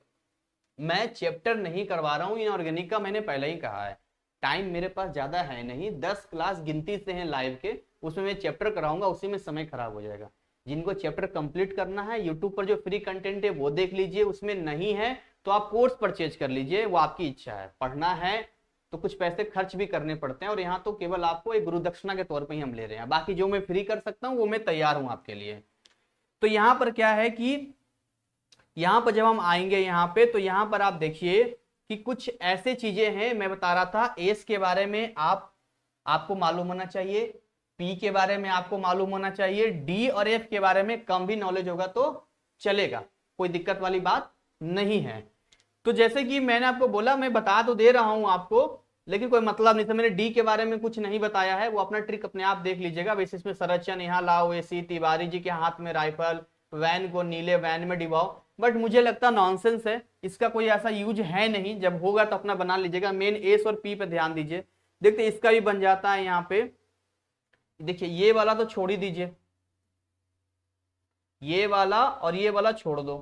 मैं चैप्टर नहीं करवा रहा हूं इनऑर्गेनिक का, मैंने पहले ही कहा है टाइम मेरे पास ज्यादा है नहीं, 10 क्लास गिनती से हैं लाइव के, उसमें मैं चैप्टर कराऊंगा, उसी में समय खराब हो जाएगा। जिनको चैप्टर कंप्लीट करना है, यूट्यूब पर जो फ्री कंटेंट है वो देख लीजिए, उसमें नहीं है तो आप कोर्स परचेज कर लीजिए, वो आपकी इच्छा है। पढ़ना है तो कुछ पैसे खर्च भी करने पड़ते हैं, और यहाँ तो केवल आपको एक गुरु दक्षिणा के तौर पर ही हम ले रहे हैं, बाकी जो मैं फ्री कर सकता हूँ वो मैं तैयार हूँ आपके लिए। तो यहाँ पर क्या है कि यहाँ पर जब हम आएंगे यहाँ पे, तो यहाँ पर आप देखिए कि कुछ ऐसे चीजें हैं, मैं बता रहा था एस के बारे में आपको मालूम होना चाहिए, पी के बारे में आपको मालूम होना चाहिए, डी और एफ के बारे में कम भी नॉलेज होगा तो चलेगा, कोई दिक्कत वाली बात नहीं है। तो जैसे कि मैंने आपको बोला, मैं बता तो दे रहा हूं आपको, लेकिन कोई मतलब नहीं था। मैंने डी के बारे में कुछ नहीं बताया है, वो अपना ट्रिक अपने आप देख लीजिएगा। वैसे इसमें संरचना यहाँ लाओ, एसी तिवारी जी के हाथ में राइफल, वैन को नीले वैन में डिबाओ, बट मुझे लगता नॉनसेंस है, इसका कोई ऐसा यूज है नहीं। जब होगा तो अपना बना लीजिएगा, मेन एस और पी पे ध्यान दीजिए। देखते इसका भी बन जाता है यहाँ पे, देखिए ये वाला तो छोड़ ही दीजिए, ये वाला और ये वाला छोड़ दो।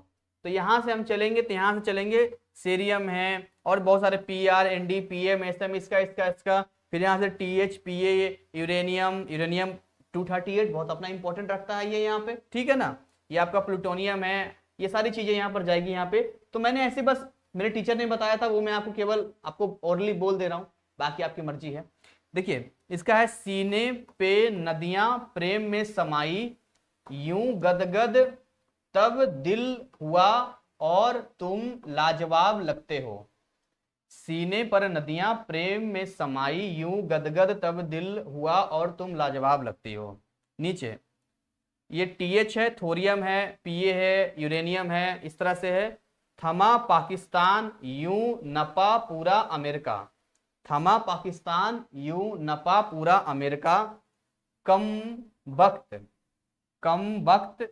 तो यहां से हम चलेंगे, तो यहां से चलेंगे सीरियम है और बहुत सारे P R N D P M S M, इसका फिर यहाँ से T H P A, uranium 238 बहुत अपना इंपॉर्टेंट रखता है ये यहाँ पे। ठीक है ना, ये आपका प्लूटोनियम है, ये सारी चीजें यहाँ पर जाएगी यहाँ पे। तो मैंने ऐसे बस मेरे टीचर ने बताया था, वो मैं आपको केवल आपको ओरली बोल दे रहा हूँ, बाकी आपकी मर्जी है। देखिए इसका है सीने पे नदियां प्रेम में समाई, यूं गदगद तब दिल हुआ और तुम लाजवाब लगते हो। सीने पर नदियां प्रेम में समाई, यूं गदगद तब दिल हुआ और तुम लाजवाब लगती हो। नीचे ये टीएच है, थोरियम है, पीए है, यूरेनियम है, इस तरह से है। थमा पाकिस्तान यूं नपा पूरा अमेरिका, थमा पाकिस्तान यूं नपा पूरा अमेरिका। कम वक्त, कम वक्त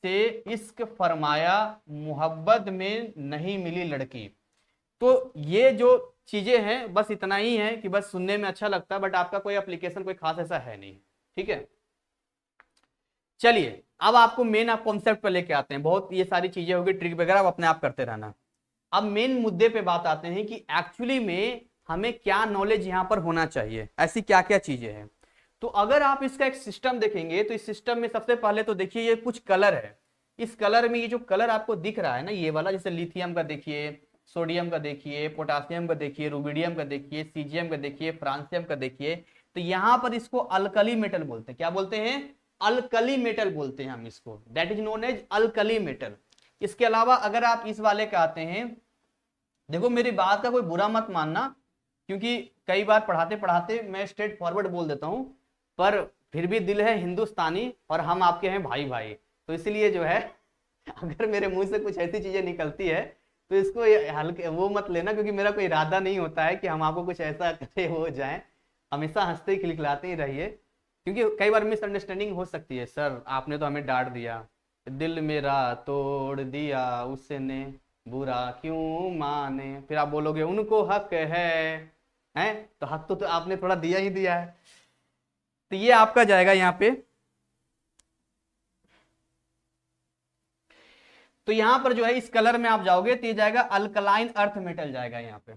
से इश्क फरमाया, मोहब्बत में नहीं मिली लड़की। तो ये जो चीजें हैं बस इतना ही है कि बस सुनने में अच्छा लगता है, बट आपका कोई एप्लीकेशन कोई खास ऐसा है नहीं। ठीक है, चलिए अब आपको मेन आप कॉन्सेप्ट पर लेके आते हैं। बहुत ये सारी चीजें होगी, ट्रिक वगैरह आप अपने आप करते रहना। अब मेन मुद्दे पे बात आते हैं कि एक्चुअली में हमें क्या नॉलेज यहां पर होना चाहिए, ऐसी क्या क्या चीजें हैं। तो अगर आप इसका एक सिस्टम देखेंगे तो इस सिस्टम में सबसे पहले तो देखिए ये कुछ कलर है। इस कलर में ये जो कलर आपको दिख रहा है ना, ये वाला, जैसे लिथियम का देखिए, सोडियम का देखिए, पोटासियम का देखिए, रुबिडियम का देखिए, सीजियम का देखिए, फ्रांसियम का देखिए। तो यहां पर इसको अल्कली मेटल बोलते हैं। क्या बोलते हैं? अल्कली मेटल बोलते हैं हम इसको, that is known as alkali metal. इसके अलावा अगर आप इस वाले का आते हैं, देखो मेरी बात का कोई बुरा मत मानना, क्योंकि कई बार पढ़ाते पढ़ाते मैं स्ट्रेट फॉरवर्ड बोल देता हूं, पर फिर भी दिल है हिंदुस्तानी और हम आपके हैं भाई भाई, तो इसलिए जो है अगर मेरे मुंह से कुछ ऐसी चीजें निकलती है तो इसको हल्के वो मत लेना, क्योंकि मेरा कोई इरादा नहीं होता है कि हम आपको कुछ ऐसा करे हो जाए। हमेशा हंसते खिलखिलाते ही रहिए, क्योंकि कई बार मिसअंडरस्टैंडिंग हो सकती है। सर आपने तो हमें डांट दिया, दिल मेरा तोड़ दिया उसने, बुरा क्यों माने, फिर आप बोलोगे उनको हक है तो हक तो आपने थोड़ा दिया ही दिया है। तो ये आपका जाएगा यहाँ पे। तो यहां पर जो है इस कलर में आप जाओगे तो ये जाएगा अल्कलाइन अर्थ मेटल जाएगा यहाँ पे।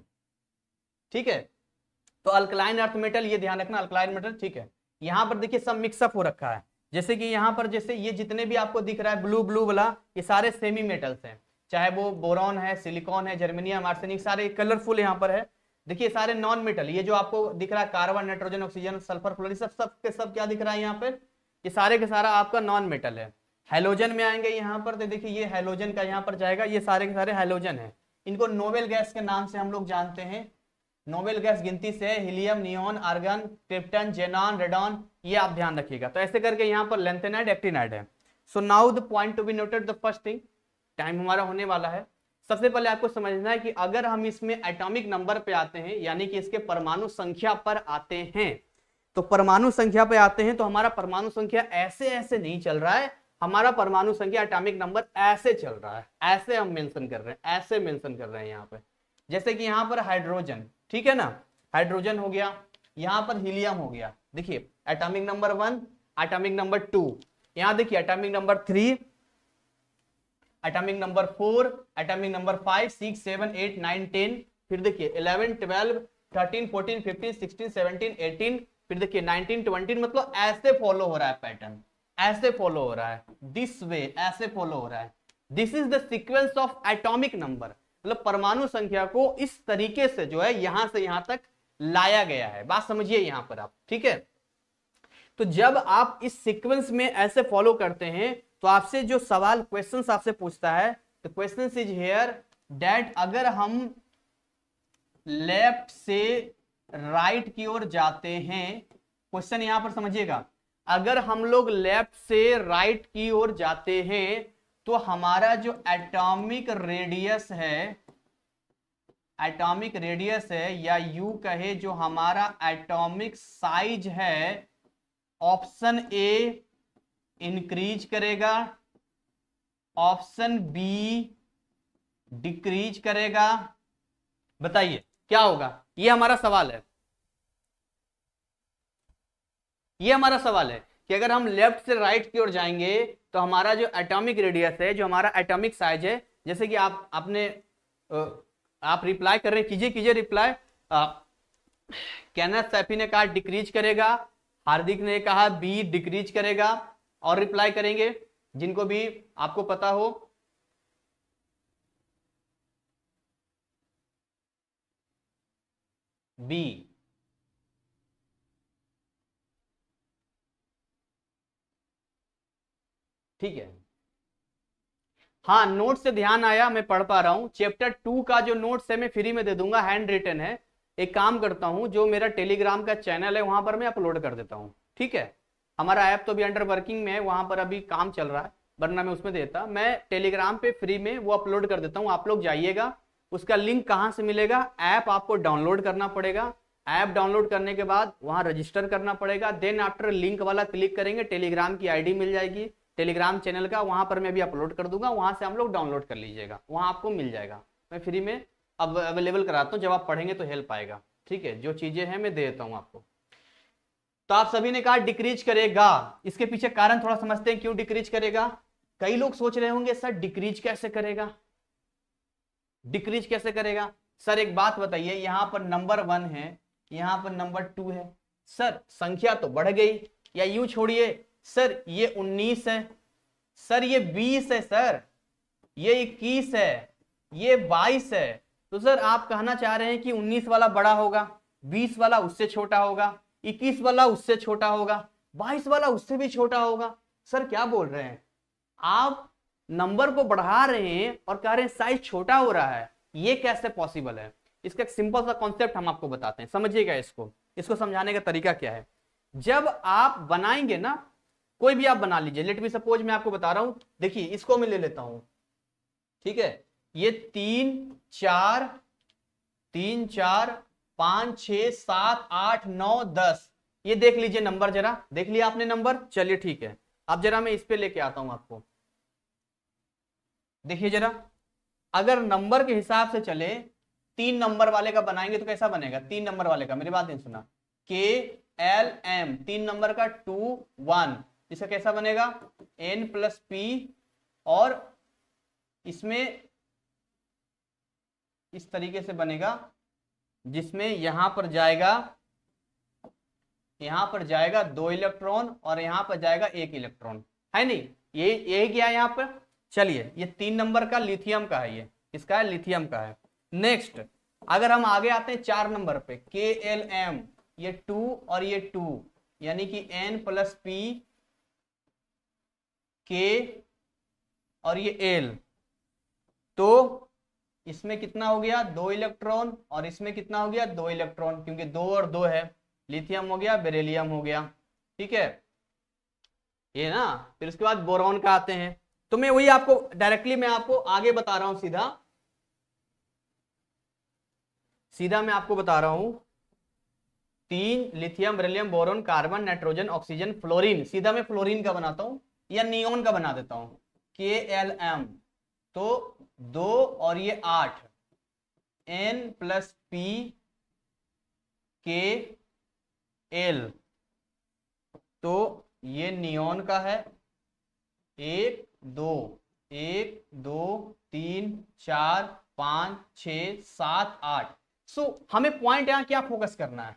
ठीक है, तो अल्कलाइन अर्थ मेटल, ये ध्यान रखना अल्कलाइन मेटल। ठीक है, यहां पर देखिए सब मिक्सअप हो रखा है, जैसे कि यहां पर जैसे ये जितने भी आपको दिख रहा है ब्लू ब्लू वाला, ये सारे सेमी मेटल्स हैं, चाहे वो बोरॉन है, सिलिकॉन है, जर्मेनियम, आर्सेनिक, सारे कलरफुल यहाँ पर है। देखिए सारे नॉन मेटल, ये जो आपको दिख रहा है carbon, nitrogen, oxygen, sulphur, fluorine, सब के सब क्या दिख रहा है यहाँ पे, ये सारे के सारा आपका नॉन मेटल है। हेलोजन में आएंगे यहाँ पर, तो देखिए ये हेलोजन का यहाँ पर जाएगा, ये सारे के सारे हेलोजन है। इनको नोबेल गैस के नाम से हम लोग जानते हैं। नोबेल गैस गिनती से helium, neon, argon, krypton, xenon, radon, ये आप ध्यान रखिएगा। तो ऐसे करके यहाँ पर लेंथेनाइड, एक्टिनाइड है। So now the point to be noted, the first thing, time हमारा होने वाला है। सबसे पहले आपको समझना है कि अगर हम इसमें एटॉमिक नंबर पे आते हैं, यानी कि इसके परमाणु संख्या पर आते हैं, तो परमाणु संख्या पे आते हैं तो हमारा परमाणु संख्या ऐसे ऐसे नहीं चल रहा है, हमारा परमाणु संख्या एटॉमिक नंबर ऐसे चल रहा है, ऐसे हम मेंशन कर रहे हैं, ऐसे मेंशन कर रहे हैं यहाँ पे। जैसे कि यहाँ पर हाइड्रोजन, ठीक है ना, हाइड्रोजन हो गया, यहाँ पर हीलियम हो गया, देखिए एटॉमिक नंबर 1, एटॉमिक नंबर 2, यहाँ देखिए atomic number 3, atomic number 4, atomic number 5, 6, 7, 8, 9, 10, फिर देखिए 11, 12, 13, 14, 15, 16, 17, 18, फिर देखिए 19, 20, मतलब ऐसे फॉलो हो रहा है पैटर्न, ऐसे फॉलो हो रहा है, दिस वे, ऐसे फॉलो हो रहा है। This is the sequence of atomic number, मतलब परमाणु संख्या को इस तरीके से जो है यहां से यहां तक लाया गया है। बात समझिए यहां पर आप, ठीक है। तो जब आप इस सीक्वेंस में ऐसे फॉलो करते हैं तो आपसे जो सवाल क्वेश्चंस आपसे पूछता है, तो क्वेश्चन इज हियर दैट अगर हम लेफ्ट से राइट की ओर जाते हैं, क्वेश्चन यहां पर समझिएगा, अगर हम लोग लेफ्ट से राइट की ओर जाते हैं तो हमारा जो एटॉमिक रेडियस है, एटॉमिक रेडियस है, या यू कहे जो हमारा एटॉमिक साइज है, ऑप्शन ए इंक्रीज करेगा, ऑप्शन बी डिक्रीज करेगा। बताइए क्या होगा, ये हमारा सवाल है, ये हमारा सवाल है कि अगर हम लेफ्ट से राइट की ओर जाएंगे तो हमारा जो एटॉमिक रेडियस है, जो हमारा एटॉमिक साइज है, जैसे कि आप रिप्लाई कर रहे हैं, कीजिए रिप्लाई। केनेथ सैफी ने कहा डिक्रीज करेगा, हार्दिक ने कहा बी डिक्रीज करेगा, और रिप्लाई करेंगे जिनको भी आपको पता हो। बी, ठीक है। हाँ, नोट से ध्यान आया, मैं पढ़ पा रहा हूं। चैप्टर 2 का जो नोट्स है मैं फ्री में दे दूंगा, हैंड रिटन है। एक काम करता हूं, जो मेरा टेलीग्राम का चैनल है वहां पर मैं अपलोड कर देता हूं, ठीक है। हमारा ऐप तो अभी अंडर वर्किंग में है, वहां पर अभी काम चल रहा है, वरना मैं उसमें देता। मैं टेलीग्राम पे फ्री में वो अपलोड कर देता हूँ, आप लोग जाइएगा। उसका लिंक कहाँ से मिलेगा, ऐप आपको डाउनलोड करना पड़ेगा, ऐप डाउनलोड करने के बाद वहां रजिस्टर करना पड़ेगा। देन आफ्टर लिंक वाला क्लिक करेंगे, टेलीग्राम की आईडी मिल जाएगी टेलीग्राम चैनल का, वहां पर मैं भी अपलोड कर दूंगा, वहां से हम लोग डाउनलोड कर लीजिएगा, वहां आपको मिल जाएगा। मैं फ्री में अब अवेलेबल कराता हूँ, जब आप पढ़ेंगे तो हेल्प आएगा। ठीक है, जो चीजें हैं मैं दे देता हूँ आपको। तो आप सभी ने कहा डिक्रीज करेगा, इसके पीछे कारण थोड़ा समझते हैं क्यों डिक्रीज करेगा। कई लोग सोच रहे होंगे सर डिक्रीज कैसे करेगा, डिक्रीज कैसे करेगा। सर एक बात बताइए, यहां पर नंबर 1 है, यहां पर नंबर 2 है, सर संख्या तो बढ़ गई। या यूं छोड़िए, सर ये 19 है, सर ये 20 है, सर ये 21 है, ये 22 है। तो सर आप कहना चाह रहे हैं कि 19 वाला बड़ा होगा, 20 वाला उससे छोटा होगा, 21 वाला उससे छोटा होगा, 22 वाला उससे भी छोटा होगा। सर क्या बोल रहे हैं आप, नंबर को बढ़ा रहे हैं और कह रहे हैं साइज छोटा हो रहा है, ये कैसे पॉसिबल है। इसका एक सिंपल सा कॉन्सेप्ट हम आपको बताते हैं, समझिएगा इसको समझाने का तरीका क्या है। जब आप बनाएंगे ना, कोई भी आप बना लीजिए, लेट मी सपोज मैं आपको बता रहा हूं, देखिए इसको मैं ले लेता हूं, ठीक है, ये 3 4 5 6 7 8 9 10, ये देख लीजिए नंबर, जरा देख लिया आपने नंबर। चलिए ठीक है, अब जरा मैं इस पे लेके आता हूं आपको, देखिए जरा, अगर नंबर के हिसाब से चले, 3 नंबर वाले का बनाएंगे तो कैसा बनेगा, 3 नंबर वाले का, मेरी बात नहीं सुना, के एल एम, 3 नंबर का 2 1, इसका कैसा बनेगा n प्लस पी, और इसमें इस तरीके से बनेगा जिसमें यहां पर जाएगा 2 इलेक्ट्रॉन और यहां पर जाएगा 1 इलेक्ट्रॉन, है नहीं, यही क्या है यहां पर। चलिए ये 3 नंबर का लिथियम का है, ये इसका है लिथियम का है। नेक्स्ट अगर हम आगे आते हैं 4 नंबर पे, के एल एम, ये 2 और ये 2, यानी कि n प्लस पी, के और ये एल, तो इसमें कितना हो गया 2 इलेक्ट्रॉन और इसमें कितना हो गया 2 इलेक्ट्रॉन, क्योंकि 2 और 2 है, लिथियम हो गया बेरिलियम हो गया, ठीक है ये ना। फिर उसके बाद बोरॉन का आते हैं, तो मैं वही आपको डायरेक्टली मैं आपको आगे बता रहा हूं, सीधा मैं आपको बता रहा हूं, 3 lithium beryllium boron carbon nitrogen oxygen fluorine, सीधा मैं फ्लोरीन का बनाता हूं या नियोन का बना देता हूं, के एल एम, तो 2 और ये 8, n प्लस पी, के एल, तो ये नियोन का है, 1 2 3 4 5 6 7 8। सो हमें पॉइंट यहां क्या फोकस करना है,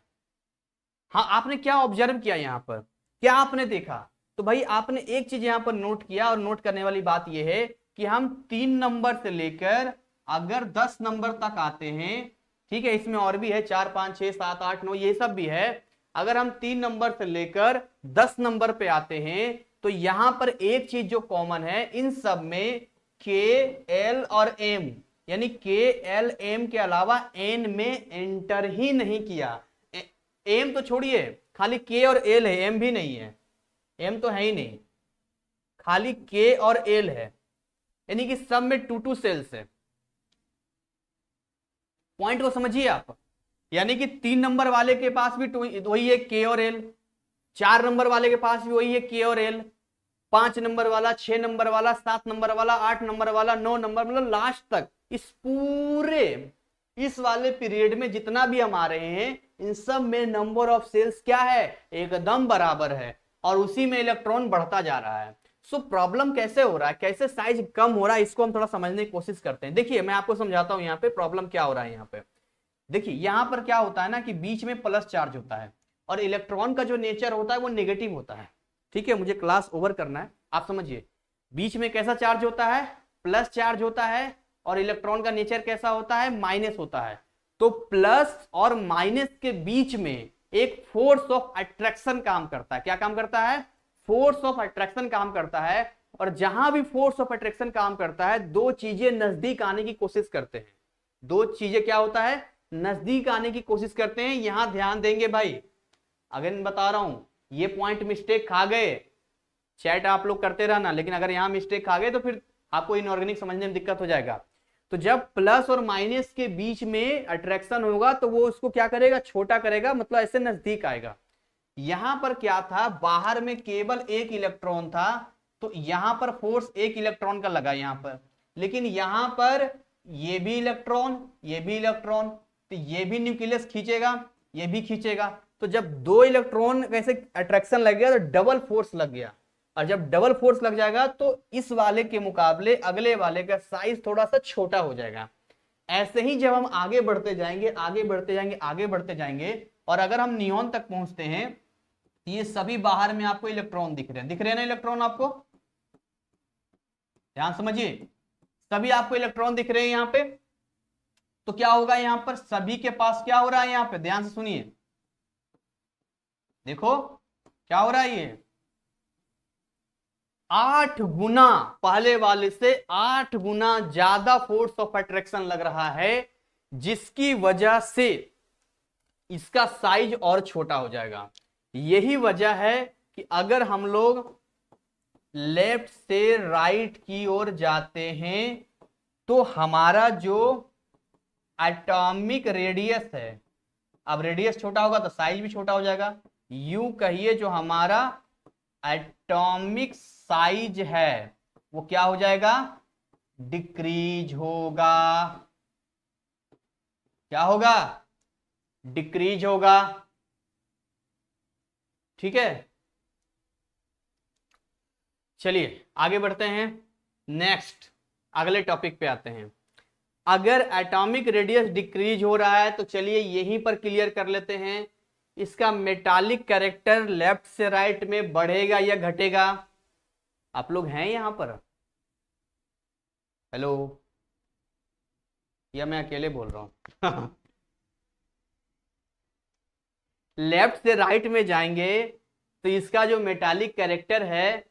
हाँ आपने क्या ऑब्जर्व किया यहां पर, क्या आपने देखा, तो भाई आपने एक चीज यहां पर नोट किया, और नोट करने वाली बात यह है कि हम 3 नंबर से लेकर अगर 10 नंबर तक आते हैं, ठीक है, इसमें और भी है 4 5 6 7 8 9 ये सब भी है, अगर हम 3 नंबर से लेकर 10 नंबर पे आते हैं, तो यहां पर एक चीज जो कॉमन है इन सब में, के एल और एम, यानी के एल एम के अलावा एन में एंटर ही नहीं किया। एम तो छोड़िए, खाली के और एल है, एम भी नहीं है, एम तो है ही नहीं, खाली के और एल है, यानी कि सब में 2 सेल्स है। पॉइंट को समझिए आप, यानी कि 3 नंबर वाले के पास भी वही है के और एल, 4 नंबर वाले के पास भी वही है के और एल, 5 नंबर वाला, 6 नंबर वाला, 7 नंबर वाला, 8 नंबर वाला, 9 नंबर, मतलब लास्ट तक इस पूरे इस वाले पीरियड में जितना भी हम आ रहे हैं, इन सब में नंबर ऑफ सेल्स क्या है, एकदम बराबर है, और उसी में इलेक्ट्रॉन बढ़ता जा रहा है। सो प्रॉब्लम कैसे हो रहा है, कैसे साइज कम हो रहा है, इसको हम थोड़ा समझने की कोशिश करते हैं। देखिए मैं आपको समझाता हूं यहाँ पे प्रॉब्लम क्या हो रहा है। यहाँ पे देखिए, यहाँ पर क्या होता है ना कि बीच में प्लस चार्ज होता है, और इलेक्ट्रॉन का जो नेचर होता है वो नेगेटिव होता है, ठीक है, मुझे क्लास ओवर करना है, आप समझिए। बीच में कैसा चार्ज होता है, प्लस चार्ज होता है, और इलेक्ट्रॉन का नेचर कैसा होता है, माइनस होता है। तो प्लस और माइनस के बीच में एक फोर्स ऑफ अट्रैक्शन काम करता है। क्या काम करता है, फोर्स ऑफ अट्रैक्शन काम करता है, और जहां भी फोर्स ऑफ अट्रैक्शन काम करता है, 2 चीजें नजदीक आने की कोशिश करते हैं। 2 चीजें क्या होता है, नजदीक आने की कोशिश करते हैं। यहां ध्यान देंगे भाई, अगर मैं बता रहा हूं ये पॉइंट मिस्टेक खा गए, चैट आप लोग करते रहना, लेकिन अगर यहां मिस्टेक खा गए तो फिर आपको इनऑर्गेनिक समझने में दिक्कत हो जाएगा। तो तो जब प्लस और माइनस के बीच में अट्रैक्शन होगा तो वो उसको क्या करेगा, छोटा करेगा, मतलब ऐसे नजदीक आएगा। यहां पर क्या था, बाहर में केवल एक इलेक्ट्रॉन था, तो यहां पर फोर्स एक इलेक्ट्रॉन का लगा यहां पर, लेकिन यहां पर ये भी इलेक्ट्रॉन, ये भी इलेक्ट्रॉन, तो ये भी न्यूक्लियस खींचेगा, ये भी खींचेगा। तो जब दो इलेक्ट्रॉन कैसे अट्रैक्शन लग गया तो डबल फोर्स लग गया, और जब डबल फोर्स लग जाएगा तो इस वाले के मुकाबले अगले वाले का साइज थोड़ा सा छोटा हो जाएगा। ऐसे ही जब हम आगे बढ़ते जाएंगे, आगे बढ़ते जाएंगे, आगे बढ़ते जाएंगे, और अगर हम नियॉन तक पहुंचते हैं, ये सभी बाहर में आपको इलेक्ट्रॉन दिख रहे हैं, दिख रहे हैं ना इलेक्ट्रॉन आपको, ध्यान समझिए, सभी आपको इलेक्ट्रॉन दिख रहे हैं यहां पे। तो क्या होगा, यहां पर सभी के पास क्या हो रहा है, यहां पे ध्यान से सुनिए, देखो क्या हो रहा है, ये 8 गुना, पहले वाले से 8 गुना ज्यादा फोर्स ऑफ अट्रैक्शन लग रहा है, जिसकी वजह से इसका साइज और छोटा हो जाएगा। यही वजह है कि अगर हम लोग लेफ्ट से राइट की ओर जाते हैं तो हमारा जो एटॉमिक रेडियस है, अब रेडियस छोटा होगा तो साइज भी छोटा हो जाएगा, यूं कहिए जो हमारा एटॉमिक साइज है वो क्या हो जाएगा, डिक्रीज होगा। क्या होगा, डिक्रीज होगा। ठीक है, चलिए आगे बढ़ते हैं, नेक्स्ट अगले टॉपिक पे आते हैं। अगर एटॉमिक रेडियस डिक्रीज हो रहा है तो चलिए यहीं पर क्लियर कर लेते हैं, इसका मेटालिक कैरेक्टर लेफ्ट से राइट में बढ़ेगा या घटेगा। आप लोग हैं यहां पर, हेलो, या मैं अकेले बोल रहा हूं लेफ्ट से राइट में जाएंगे तो इसका जो मेटालिक कैरेक्टर है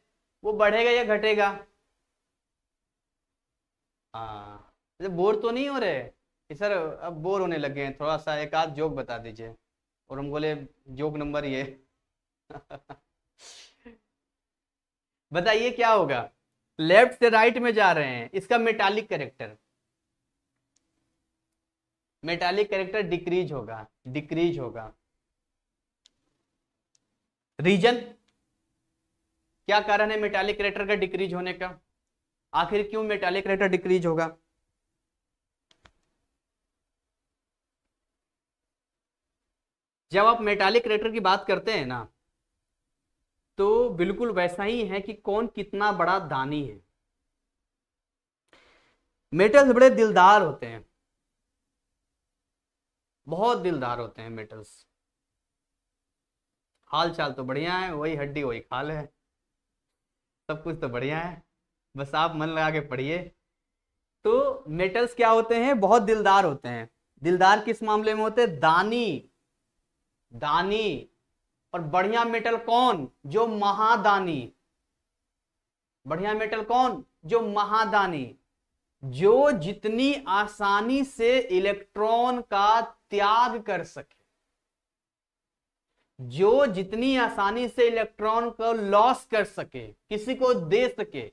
वो बढ़ेगा या घटेगा। हाँ, बोर तो नहीं हो रहे कि सर अब बोर होने लगे हैं, थोड़ा सा एक आध जोक बता दीजिए, और हम बोले जोक नंबर ये बताइए क्या होगा, लेफ्ट से राइट में जा रहे हैं, इसका metallic character, metallic character decrease होगा, डिक्रीज होगा। रीजन, क्या कारण है मेटालिक कैरेक्टर का डिक्रीज होने का, आखिर क्यों मेटालिक कैरेक्टर डिक्रीज होगा। जब आप मेटालिक कैरेक्टर की बात करते हैं ना, तो बिल्कुल वैसा ही है कि कौन कितना बड़ा दानी है। मेटल्स बड़े दिलदार होते हैं, बहुत दिलदार होते हैं मेटल्स। हाल चाल तो बढ़िया है, वही हड्डी वही खाल है, सब कुछ तो बढ़िया है, बस आप मन लगा के पढ़िए। तो मेटल्स क्या होते हैं, बहुत दिलदार होते हैं। दिलदार किस मामले में होते हैं, दानी, दानी। और बढ़िया मेटल कौन, जो महादानी। बढ़िया मेटल कौन, जो महादानी, जो जितनी आसानी से इलेक्ट्रॉन का त्याग कर सके, जो जितनी आसानी से इलेक्ट्रॉन को लॉस कर सके, किसी को दे सके,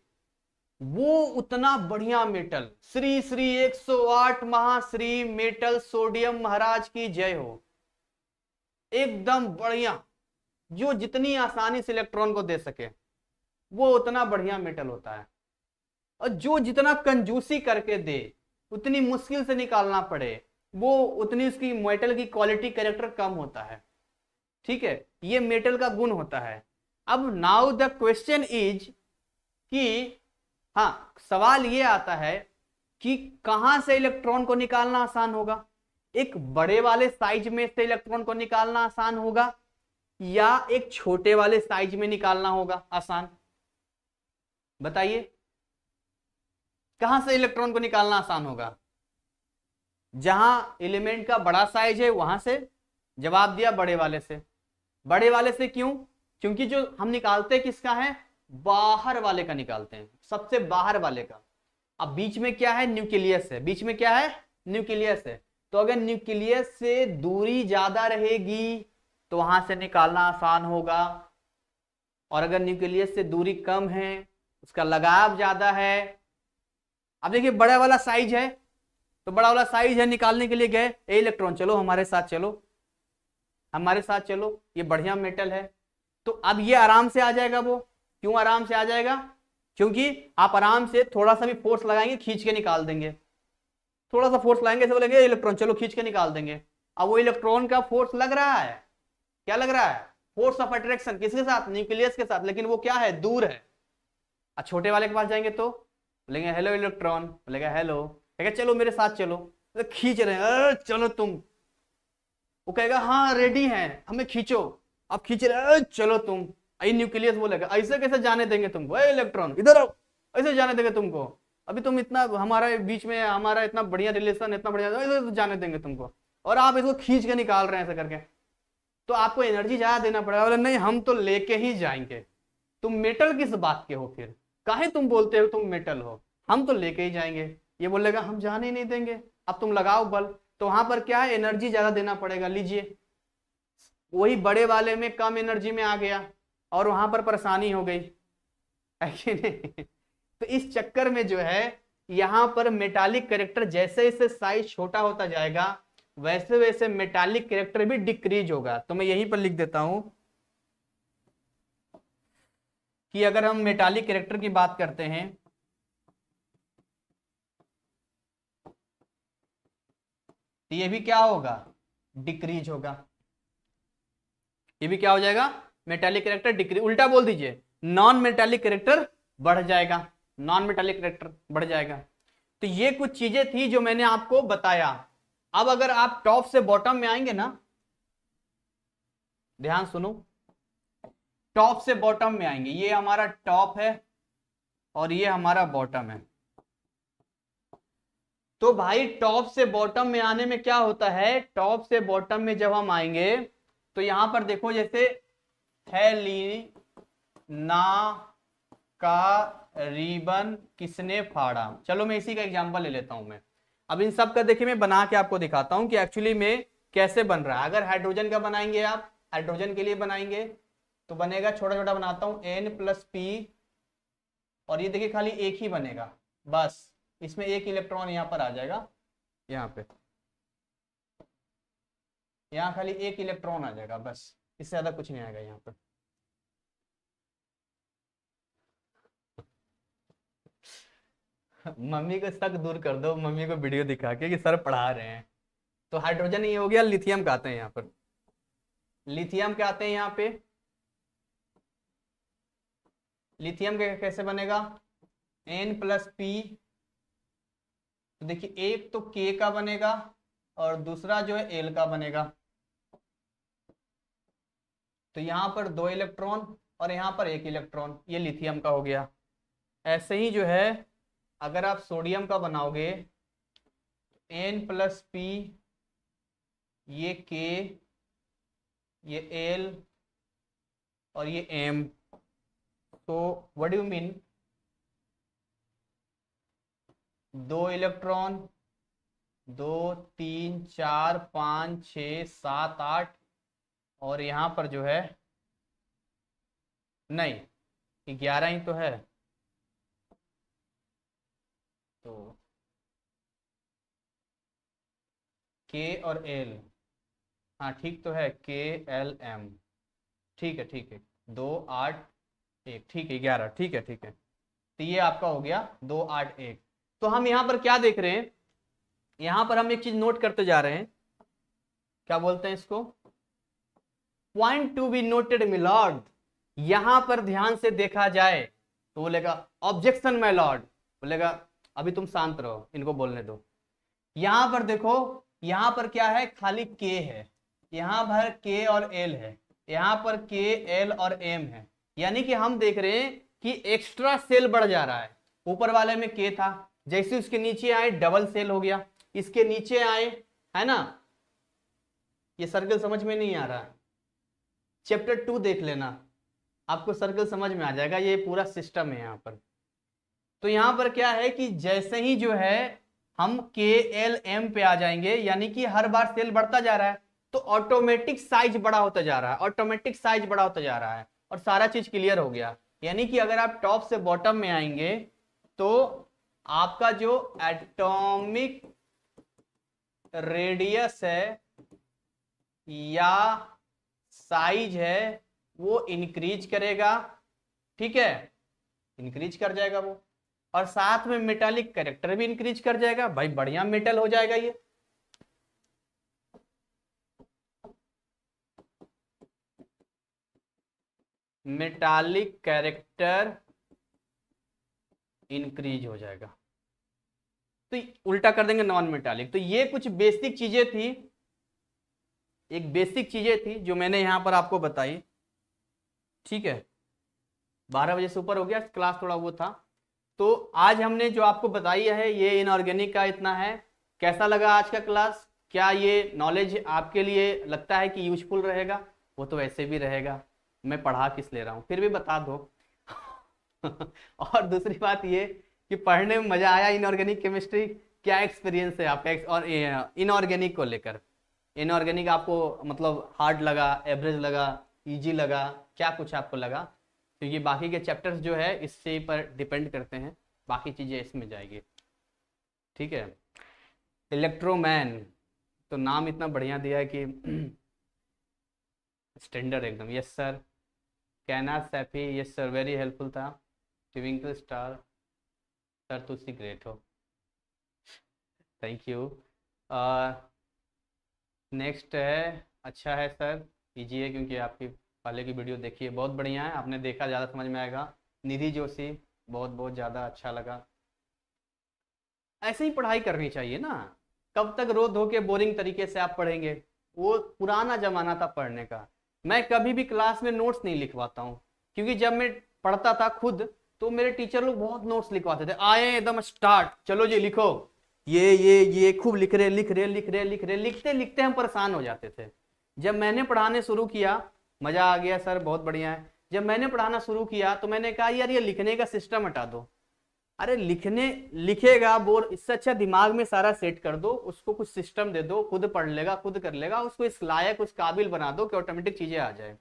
वो उतना बढ़िया मेटल। श्री श्री 108 महाश्री मेटल सोडियम महाराज की जय हो। एकदम बढ़िया, जो जितनी आसानी से इलेक्ट्रॉन को दे सके वो उतना बढ़िया मेटल होता है। और जो जितना कंजूसी करके दे, उतनी मुश्किल से निकालना पड़े, वो उतनी उसकी मेटल की क्वालिटी कैरेक्टर कम होता है। ठीक है, ये मेटल का गुण होता है। अब नाउ द क्वेश्चन इज कि हाँ, सवाल ये आता है कि कहां से इलेक्ट्रॉन को निकालना आसान होगा, एक बड़े वाले साइज में से इलेक्ट्रॉन को निकालना आसान होगा या एक छोटे वाले साइज में निकालना होगा आसान, बताइए कहां से इलेक्ट्रॉन को निकालना आसान होगा। जहां एलिमेंट का बड़ा साइज है वहां से, जवाब दिया बड़े वाले से। बड़े वाले से क्यों, क्योंकि जो हम निकालते किसका है, बाहर वाले का निकालते हैं, सबसे बाहर वाले का। अब बीच में क्या है, न्यूक्लियस है, बीच में क्या है, न्यूक्लियस है। तो अगर न्यूक्लियस से दूरी ज्यादा रहेगी तो वहां से निकालना आसान होगा, और अगर न्यूक्लियस से दूरी कम है, उसका लगाव ज्यादा है। अब देखिए बड़ा वाला साइज है तो बड़ा वाला साइज है, निकालने के लिए गए, ए इलेक्ट्रॉन चलो हमारे साथ चलो, हमारे साथ चलो, ये बढ़िया मेटल है। तो अब ये आराम से आ जाएगा। वो क्यों आराम से आ जाएगा? क्योंकि आप आराम से थोड़ा सा भी फोर्स लगाएंगे, खींच के निकाल देंगे। थोड़ा सा फोर्स लगाएंगे, ऐसे बोलेंगे इलेक्ट्रॉन चलो, खींच के निकाल देंगे। अब वो इलेक्ट्रॉन का फोर्स लग रहा है, क्या लग रहा है? Force of attraction. किसके साथ? न्यूक्लियस के साथ, लेकिन वो क्या है? दूर है। अब छोटे वाले के पास जाएंगे तो बोलेंगे हेलो इलेक्ट्रॉन, बोलेगा हेलो, कहेगा चलो मेरे साथ चलो, तो खींच रहे हैं, चलो तुम। वो कहेगा हाँ रेडी है, हमें खींचो। अब खींच रहे हैं, चलो तुम। आई न्यूक्लियस बोलेगा ऐसे कैसे जाने देंगे तुमको, ए इलेक्ट्रॉन इधर आओ, ऐसे जाने देंगे तुमको? अभी तुम इतना हमारा बीच में, हमारा इतना बढ़िया रिलेशन, इतना बढ़िया, ऐसे जाने देंगे तुमको? और आप इसको खींच के निकाल रहे हैं ऐसे करके। तो आपको एनर्जी ज्यादा देना पड़ेगा। बोले नहीं हम तो लेके ही जाएंगे। तुम मेटल किस बात के हो फिर? काहे तुम बोलते हो तुम मेटल हो? हम तो लेके ही जाएंगे। ये बोलेगा हम जाने ही नहीं देंगे। अब तुम लगाओ बल, तो वहां पर क्या है? एनर्जी ज्यादा देना पड़ेगा। लीजिए, वही बड़े वाले में कम एनर्जी में आ गया और वहां पर परेशानी हो गई, है कि नहीं? तो इस चक्कर में जो है यहां पर मेटालिक कैरेक्टर जैसे जैसे साइज छोटा होता जाएगा, वैसे वैसे मेटालिक कैरेक्टर भी डिक्रीज होगा। तो मैं यहीं पर लिख देता हूं कि अगर हम मेटालिक कैरेक्टर की बात करते हैं, तो ये भी क्या होगा? डिक्रीज होगा। ये भी क्या हो जाएगा? Metallic character decrease. उल्टा बोल दीजिए, नॉन मेटालिक कैरेक्टर बढ़ जाएगा, नॉन मेटालिक कैरेक्टर बढ़ जाएगा। तो ये कुछ चीजें थी जो मैंने आपको बताया। अब अगर आप टॉप से बॉटम में आएंगे ना, ध्यान सुनो, टॉप से बॉटम में आएंगे, ये हमारा टॉप है और ये हमारा बॉटम है। तो भाई टॉप से बॉटम में आने में क्या होता है? टॉप से बॉटम में जब हम आएंगे तो यहां पर देखो, जैसे हेलिना का रिबन किसने फाड़ा। चलो मैं इसी का एग्जांपल ले लेता हूं। मैं अब इन सब का देखिए, मैं बना के आपको दिखाता हूं कि एक्चुअली में कैसे बन रहा है। अगर हाइड्रोजन का बनाएंगे, आप हाइड्रोजन के लिए बनाएंगे तो बनेगा, छोटा छोटा बनाता हूं, N+P, और ये देखिए खाली एक ही बनेगा, बस इसमें एक इलेक्ट्रॉन यहां पर आ जाएगा, यहाँ पे, यहाँ खाली एक इलेक्ट्रॉन आ जाएगा, बस इससे ज्यादा कुछ नहीं आएगा यहाँ पर। मम्मी को शक दूर कर दो, मम्मी को वीडियो दिखा के कि सर पढ़ा रहे हैं। तो हाइड्रोजन ये हो गया, लिथियम का आते हैं यहाँ पर, लिथियम के आते हैं यहाँ पे। लिथियम के कैसे बनेगा? N+P। तो देखिए एक तो K का बनेगा और दूसरा जो है L का बनेगा। तो यहाँ पर 2 इलेक्ट्रॉन और यहाँ पर 1 इलेक्ट्रॉन, ये लिथियम का हो गया। ऐसे ही जो है अगर आप सोडियम का बनाओगे, N+P, ये K, ये L और ये M। तो what do you mean? 2 electron, 2 3 4 5 6 7 8, और यहां पर जो है नहीं 11 ही तो है। तो K और L, हाँ ठीक तो है, KLM, ठीक है ठीक है, 2 8 1, ठीक है 11, ठीक है ठीक है। तो ये आपका हो गया 2 8 1। तो हम यहाँ पर क्या देख रहे हैं? यहाँ पर हम एक चीज नोट करते जा रहे हैं, क्या बोलते हैं इसको? Point to be noted milord. यहां पर ध्यान से देखा जाए तो बोलेगा ऑब्जेक्शन माय लॉर्ड, बोलेगा अभी तुम शांत रहो, इनको बोलने दो। यहां पर देखो, यहां पर क्या है? खाली K है, यहां पर K और L है, यहां पर K L और M है। यानी कि हम देख रहे हैं कि एक्स्ट्रा सेल बढ़ जा रहा है। ऊपर वाले में K था, जैसे उसके नीचे आए डबल सेल हो गया, इसके नीचे आए, है ना? ये सर्कल समझ में नहीं आ रहा, चैप्टर 2 देख लेना, आपको सर्कल समझ में आ जाएगा। ये पूरा सिस्टम है यहाँ पर। तो यहाँ पर क्या है कि जैसे ही जो है हम KLM पे आ जाएंगे, यानी कि हर बार सेल बढ़ता जा रहा है, तो ऑटोमेटिक साइज बड़ा होता जा रहा है, ऑटोमेटिक साइज बड़ा होता जा रहा है, और सारा चीज क्लियर हो गया। यानी कि अगर आप टॉप से बॉटम में आएंगे तो आपका जो एटॉमिक रेडियस है या साइज है वो इंक्रीज करेगा, ठीक है, इंक्रीज कर जाएगा वो, और साथ में मेटालिक कैरेक्टर भी इंक्रीज कर जाएगा। भाई बढ़िया मेटल हो जाएगा ये। मेटालिक कैरेक्टर इंक्रीज हो जाएगा, तो उल्टा कर देंगे नॉन मेटालिक। तो ये कुछ बेसिक चीजें थी, एक बेसिक चीजें थी जो मैंने यहां पर आपको बताई, ठीक है। 12 बजे से ऊपर हो गया क्लास, थोड़ा वो था। तो आज हमने जो आपको बताई है ये इनऑर्गेनिक का इतना है। कैसा लगा आज का क्लास? क्या ये नॉलेज आपके लिए लगता है कि यूजफुल रहेगा? वो तो वैसे भी रहेगा, मैं पढ़ा किस ले रहा हूँ, फिर भी बता दो। और दूसरी बात ये कि पढ़ने में मजा आया इनऑर्गेनिक केमिस्ट्री, क्या एक्सपीरियंस है आपका और इनऑर्गेनिक को लेकर? इनऑर्गेनिक आपको मतलब हार्ड लगा, एवरेज लगा, इजी लगा, क्या कुछ आपको लगा? क्योंकि बाकी के चैप्टर्स जो है इससे पर डिपेंड करते हैं, बाकी चीजें इसमें जाएगी, ठीक है। इलेक्ट्रोमैन, तो नाम इतना बढ़िया दिया है कि स्टैंडर्ड एकदम। Yes sir. Kainas Saifi, yes sir, very helpful था। ट्विंकल स्टार, सर तुसी ग्रेट हो, थैंक यू। नेक्स्ट है, अच्छा है सर, इजी है क्योंकि आपकी पहले की वीडियो देखी है, बहुत बढ़िया है, आपने देखा, ज़्यादा समझ में आएगा। निधि जोशी, बहुत बहुत ज़्यादा अच्छा लगा। ऐसे ही पढ़ाई करनी चाहिए ना, कब तक रो धो के बोरिंग तरीके से आप पढ़ेंगे? वो पुराना जमाना था पढ़ने का। मैं कभी भी क्लास में नोट्स नहीं लिखवाता हूँ, क्योंकि जब मैं पढ़ता था खुद तो मेरे टीचर लोग बहुत नोट्स लिखवाते थे, आए एकदम स्टार्ट, चलो जी लिखो, ये खूब लिख रहे लिख रहे लिख रहे लिख रहे, लिखते लिखते हम परेशान हो जाते थे। जब मैंने पढ़ाने शुरू किया, मजा आ गया सर, बहुत बढ़िया है। जब मैंने पढ़ाना शुरू किया तो मैंने कहा यार ये लिखने का सिस्टम हटा दो। अरे लिखने लिखेगा बोर, इससे अच्छा दिमाग में सारा सेट कर दो, उसको कुछ सिस्टम दे दो, खुद पढ़ लेगा, खुद कर लेगा, उसको इस लायक उस काबिल बना दो कि ऑटोमेटिक चीजें आ जाए।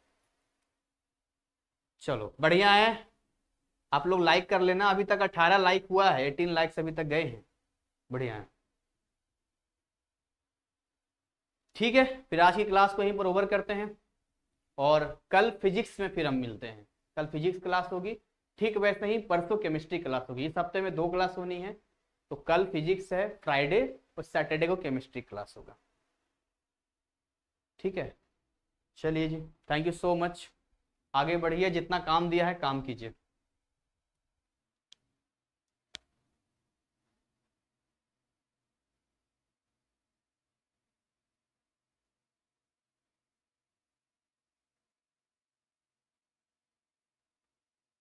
चलो बढ़िया है, आप लोग लाइक कर लेना, अभी तक 18 लाइक हुआ है, 18 लाइक्स अभी तक गए हैं, बढ़िया है। ठीक है, फिर आज की क्लास को यहीं पर ओवर करते हैं, और कल फिजिक्स में फिर हम मिलते हैं। कल फिजिक्स क्लास होगी, ठीक वैसे ही परसों केमिस्ट्री क्लास होगी। इस हफ्ते में 2 क्लास होनी है, तो कल फिजिक्स है फ्राइडे, और सैटरडे को केमिस्ट्री क्लास होगा, ठीक है। चलिए जी, थैंक यू सो मच, आगे बढ़िए, जितना काम दिया है काम कीजिए।